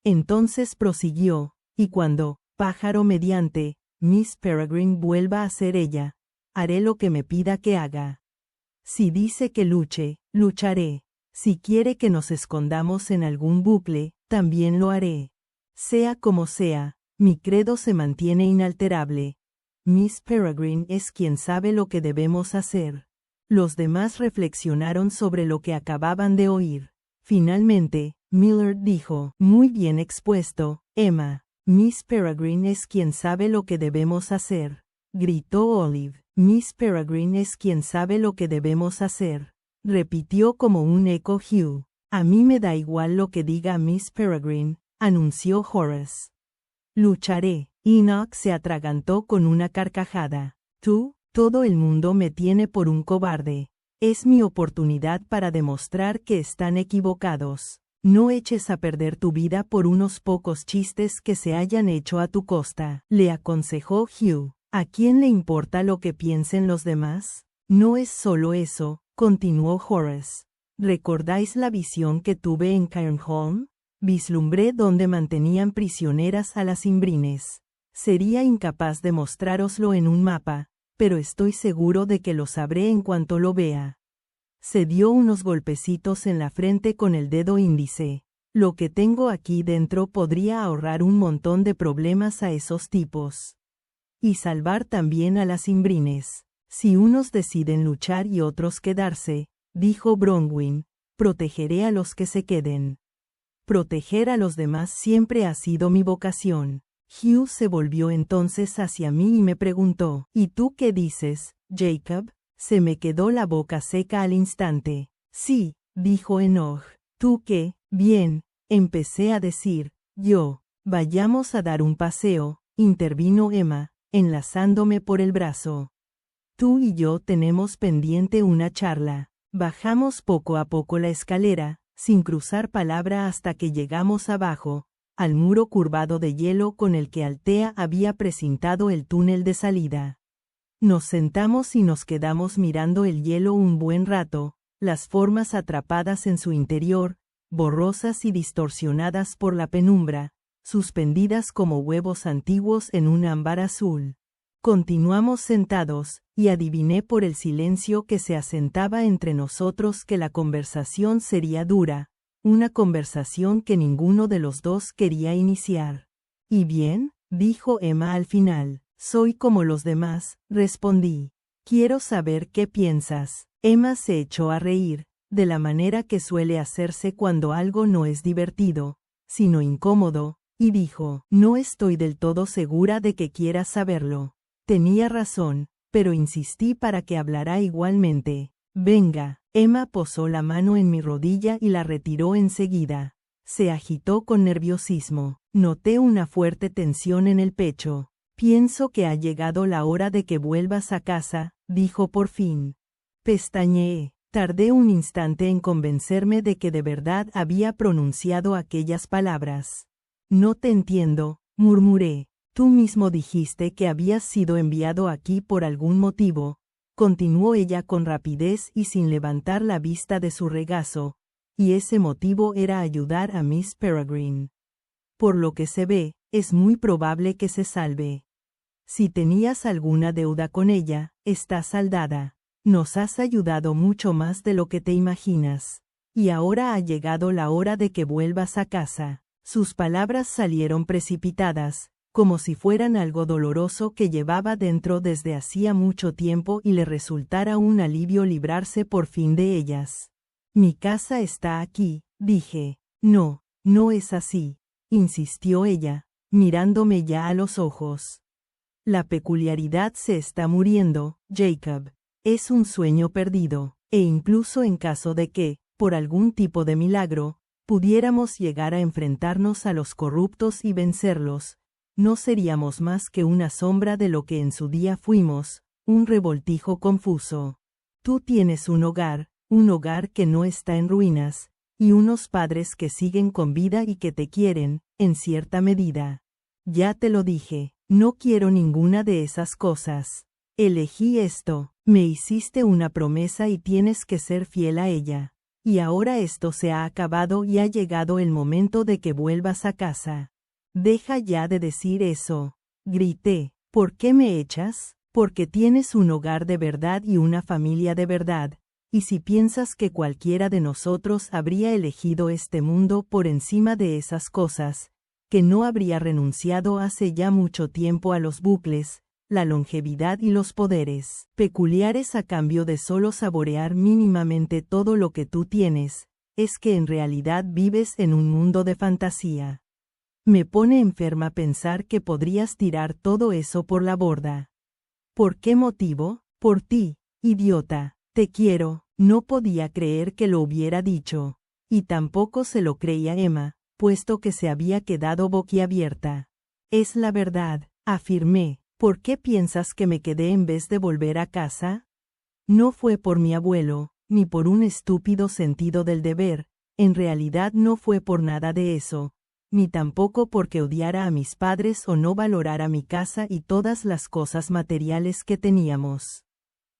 Entonces prosiguió, y cuando, pájaro mediante, Miss Peregrine vuelva a ser ella, haré lo que me pida que haga. Si dice que luche, lucharé. Si quiere que nos escondamos en algún bucle, también lo haré. Sea como sea, mi credo se mantiene inalterable. Miss Peregrine es quien sabe lo que debemos hacer. Los demás reflexionaron sobre lo que acababan de oír. Finalmente, Millard dijo, muy bien expuesto, Emma. Miss Peregrine es quien sabe lo que debemos hacer. Gritó Olive. Miss Peregrine es quien sabe lo que debemos hacer. Repitió como un eco Hugh. A mí me da igual lo que diga Miss Peregrine, anunció Horace. Lucharé. Enoch se atragantó con una carcajada. Todo el mundo me tiene por un cobarde. Es mi oportunidad para demostrar que están equivocados. No eches a perder tu vida por unos pocos chistes que se hayan hecho a tu costa, le aconsejó Hugh. ¿A quién le importa lo que piensen los demás? No es solo eso, continuó Horace. ¿Recordáis la visión que tuve en Cairnholm? Vislumbré donde mantenían prisioneras a las imbrines. Sería incapaz de mostrároslo en un mapa, pero estoy seguro de que lo sabré en cuanto lo vea. Se dio unos golpecitos en la frente con el dedo índice. Lo que tengo aquí dentro podría ahorrar un montón de problemas a esos tipos. Y salvar también a las imbrines. Si unos deciden luchar y otros quedarse, dijo Bronwyn, protegeré a los que se queden. Proteger a los demás siempre ha sido mi vocación. Hugh se volvió entonces hacia mí y me preguntó, ¿y tú qué dices, Jacob? Se me quedó la boca seca al instante. Sí, dijo Enoch. ¿Tú qué? Bien, empecé a decir, yo. Vayamos a dar un paseo, intervino Emma, enlazándome por el brazo. Tú y yo tenemos pendiente una charla. Bajamos poco a poco la escalera, sin cruzar palabra hasta que llegamos abajo, al muro curvado de hielo con el que Althea había precintado el túnel de salida. Nos sentamos y nos quedamos mirando el hielo un buen rato, las formas atrapadas en su interior, borrosas y distorsionadas por la penumbra, suspendidas como huevos antiguos en un ámbar azul. Continuamos sentados, y adiviné por el silencio que se asentaba entre nosotros que la conversación sería dura, una conversación que ninguno de los dos quería iniciar. ¿Y bien? Dijo Emma al final. Soy como los demás, respondí. Quiero saber qué piensas. Emma se echó a reír, de la manera que suele hacerse cuando algo no es divertido, sino incómodo, y dijo, no estoy del todo segura de que quieras saberlo. Tenía razón, pero insistí para que hablara igualmente. Venga. Emma posó la mano en mi rodilla y la retiró enseguida. Se agitó con nerviosismo. Noté una fuerte tensión en el pecho. Pienso que ha llegado la hora de que vuelvas a casa, dijo por fin. Pestañeé. Tardé un instante en convencerme de que de verdad había pronunciado aquellas palabras. No te entiendo, murmuré. Tú mismo dijiste que habías sido enviado aquí por algún motivo, continuó ella con rapidez y sin levantar la vista de su regazo, y ese motivo era ayudar a Miss Peregrine. Por lo que se ve, es muy probable que se salve. Si tenías alguna deuda con ella, está saldada. Nos has ayudado mucho más de lo que te imaginas. Y ahora ha llegado la hora de que vuelvas a casa. Sus palabras salieron precipitadas, como si fueran algo doloroso que llevaba dentro desde hacía mucho tiempo y le resultara un alivio librarse por fin de ellas. Mi casa está aquí, dije. No, no es así, insistió ella, mirándome ya a los ojos. La peculiaridad se está muriendo, Jacob. Es un sueño perdido, e incluso en caso de que, por algún tipo de milagro, pudiéramos llegar a enfrentarnos a los corruptos y vencerlos, no seríamos más que una sombra de lo que en su día fuimos, un revoltijo confuso. Tú tienes un hogar que no está en ruinas, y unos padres que siguen con vida y que te quieren, en cierta medida. Ya te lo dije, No quiero ninguna de esas cosas. Elegí esto, me hiciste una promesa y tienes que ser fiel a ella. Y ahora esto se ha acabado y ha llegado el momento de que vuelvas a casa. Deja ya de decir eso. Grité. ¿Por qué me echas? Porque tienes un hogar de verdad y una familia de verdad. Y si piensas que cualquiera de nosotros habría elegido este mundo por encima de esas cosas, que no habría renunciado hace ya mucho tiempo a los bucles, la longevidad y los poderes peculiares a cambio de solo saborear mínimamente todo lo que tú tienes, es que en realidad vives en un mundo de fantasía. Me pone enferma pensar que podrías tirar todo eso por la borda. ¿Por qué motivo? Por ti, idiota. Te quiero. No podía creer que lo hubiera dicho. Y tampoco se lo creía Emma, puesto que se había quedado boquiabierta. Es la verdad, afirmé. ¿Por qué piensas que me quedé en vez de volver a casa? No fue por mi abuelo, ni por un estúpido sentido del deber, en realidad no fue por nada de eso, ni tampoco porque odiara a mis padres o no valorara mi casa y todas las cosas materiales que teníamos.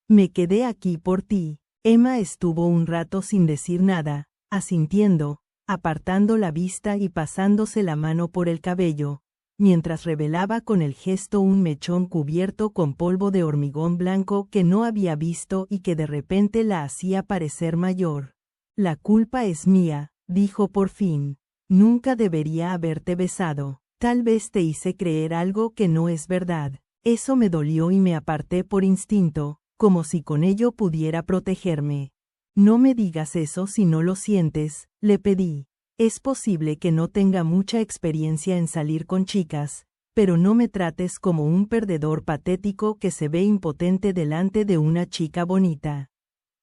Me quedé aquí por ti. Emma estuvo un rato sin decir nada, asintiendo, apartando la vista y pasándose la mano por el cabello, mientras revelaba con el gesto un mechón cubierto con polvo de hormigón blanco que no había visto y que de repente la hacía parecer mayor. La culpa es mía, dijo por fin. Nunca debería haberte besado. Tal vez te hice creer algo que no es verdad. Eso me dolió y me aparté por instinto, como si con ello pudiera protegerme. No me digas eso si no lo sientes, le pedí. Es posible que no tenga mucha experiencia en salir con chicas, pero no me trates como un perdedor patético que se ve impotente delante de una chica bonita.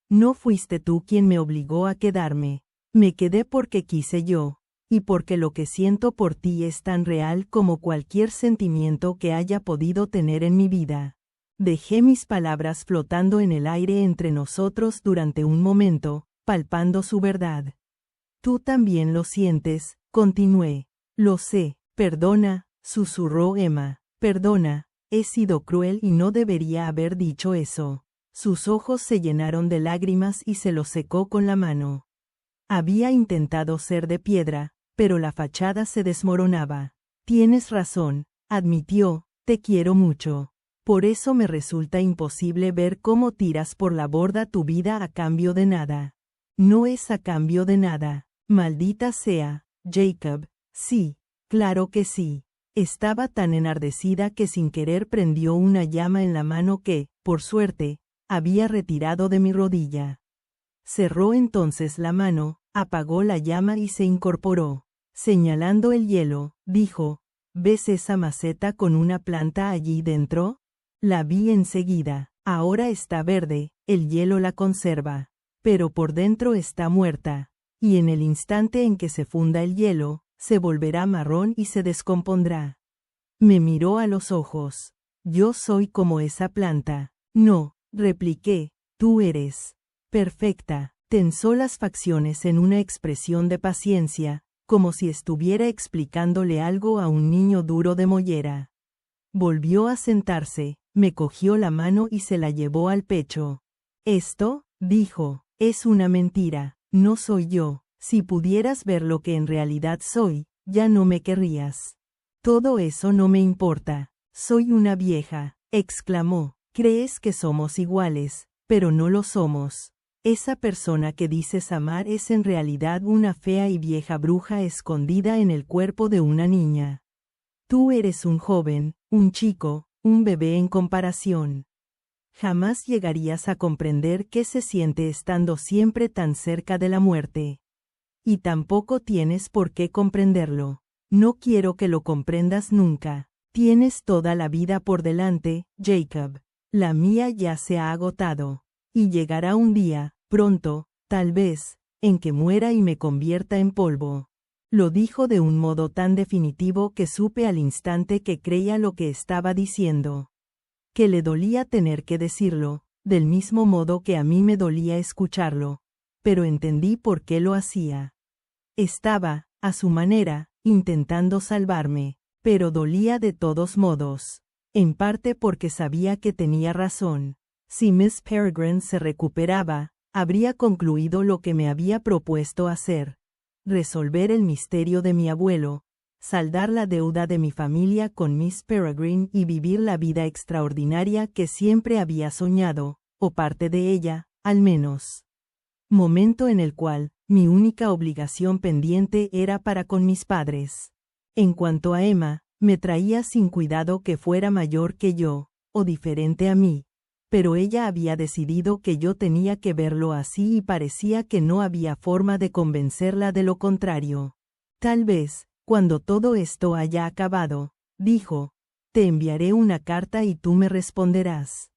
No fuiste tú quien me obligó a quedarme. Me quedé porque quise yo, y porque lo que siento por ti es tan real como cualquier sentimiento que haya podido tener en mi vida. Dejé mis palabras flotando en el aire entre nosotros durante un momento, palpando su verdad. Tú también lo sientes, continué. Lo sé, perdona, susurró Emma. Perdona, he sido cruel y no debería haber dicho eso. Sus ojos se llenaron de lágrimas y se los secó con la mano. Había intentado ser de piedra, pero la fachada se desmoronaba. Tienes razón, admitió, te quiero mucho. Por eso me resulta imposible ver cómo tiras por la borda tu vida a cambio de nada. No es a cambio de nada. Maldita sea, Jacob. Sí, claro que sí. Estaba tan enardecida que sin querer prendió una llama en la mano que, por suerte, había retirado de mi rodilla. Cerró entonces la mano, apagó la llama y se incorporó. Señalando el hielo, dijo, ¿ves esa maceta con una planta allí dentro? La vi enseguida. Ahora está verde, el hielo la conserva. Pero por dentro está muerta. Y en el instante en que se funda el hielo, se volverá marrón y se descompondrá. Me miró a los ojos. Yo soy como esa planta. No, repliqué, tú eres perfecta. Tensó las facciones en una expresión de paciencia, como si estuviera explicándole algo a un niño duro de mollera. Volvió a sentarse, me cogió la mano y se la llevó al pecho. Esto, dijo, es una mentira. No soy yo. Si pudieras ver lo que en realidad soy, ya no me querrías. Todo eso no me importa. Soy una vieja, exclamó. Crees que somos iguales, pero no lo somos. Esa persona que dices amar es en realidad una fea y vieja bruja escondida en el cuerpo de una niña. Tú eres un joven, un chico, un bebé en comparación. Jamás llegarías a comprender qué se siente estando siempre tan cerca de la muerte. Y tampoco tienes por qué comprenderlo. No quiero que lo comprendas nunca. Tienes toda la vida por delante, Jacob. La mía ya se ha agotado. Y llegará un día, pronto, tal vez, en que muera y me convierta en polvo. Lo dijo de un modo tan definitivo que supe al instante que creía lo que estaba diciendo. Que le dolía tener que decirlo, del mismo modo que a mí me dolía escucharlo, pero entendí por qué lo hacía. Estaba, a su manera, intentando salvarme. Pero dolía de todos modos. En parte porque sabía que tenía razón. Si Miss Peregrine se recuperaba, habría concluido lo que me había propuesto hacer. Resolver el misterio de mi abuelo, saldar la deuda de mi familia con Miss Peregrine y vivir la vida extraordinaria que siempre había soñado, o parte de ella, al menos. Momento en el cual, mi única obligación pendiente era para con mis padres. En cuanto a Emma, me traía sin cuidado que fuera mayor que yo, o diferente a mí, pero ella había decidido que yo tenía que verlo así y parecía que no había forma de convencerla de lo contrario. Tal vez, cuando todo esto haya acabado, dijo, te enviaré una carta y tú me responderás.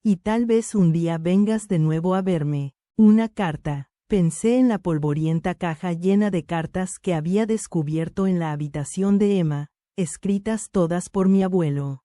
Y tal vez un día vengas de nuevo a verme. Una carta. Pensé en la polvorienta caja llena de cartas que había descubierto en la habitación de Emma, escritas todas por mi abuelo.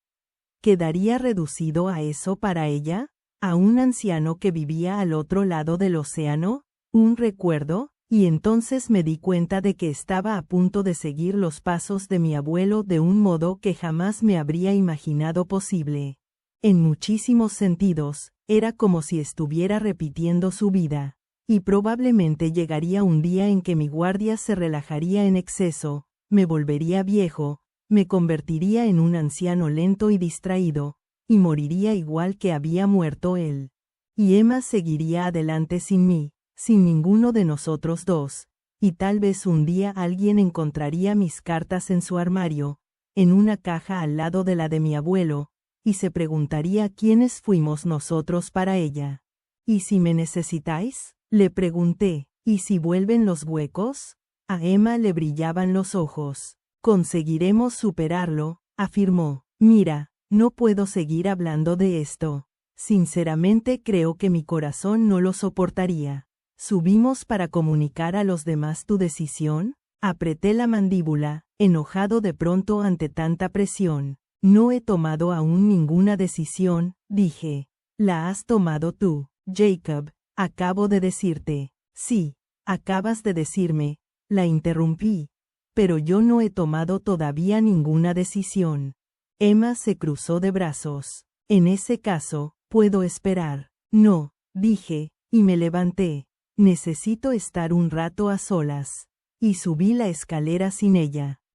¿Quedaría reducido a eso para ella? ¿A un anciano que vivía al otro lado del océano? ¿Un recuerdo? Y entonces me di cuenta de que estaba a punto de seguir los pasos de mi abuelo de un modo que jamás me habría imaginado posible. En muchísimos sentidos, era como si estuviera repitiendo su vida. Y probablemente llegaría un día en que mi guardia se relajaría en exceso, me volvería viejo, me convertiría en un anciano lento y distraído, y moriría igual que había muerto él. Y Emma seguiría adelante sin mí, sin ninguno de nosotros dos, y tal vez un día alguien encontraría mis cartas en su armario, en una caja al lado de la de mi abuelo, y se preguntaría quiénes fuimos nosotros para ella. ¿Y si me necesitáis? Le pregunté, ¿y si vuelven los huecos? A Emma le brillaban los ojos. Conseguiremos superarlo, afirmó. Mira, no puedo seguir hablando de esto. Sinceramente creo que mi corazón no lo soportaría. ¿Subimos para comunicar a los demás tu decisión? Apreté la mandíbula, enojado de pronto ante tanta presión. No he tomado aún ninguna decisión, dije. La has tomado tú, Jacob. Acabo de decirte. Sí, acabas de decirme, la interrumpí. Pero yo no he tomado todavía ninguna decisión. Emma se cruzó de brazos. En ese caso, puedo esperar. No, dije, y me levanté. Necesito estar un rato a solas. Y subí la escalera sin ella.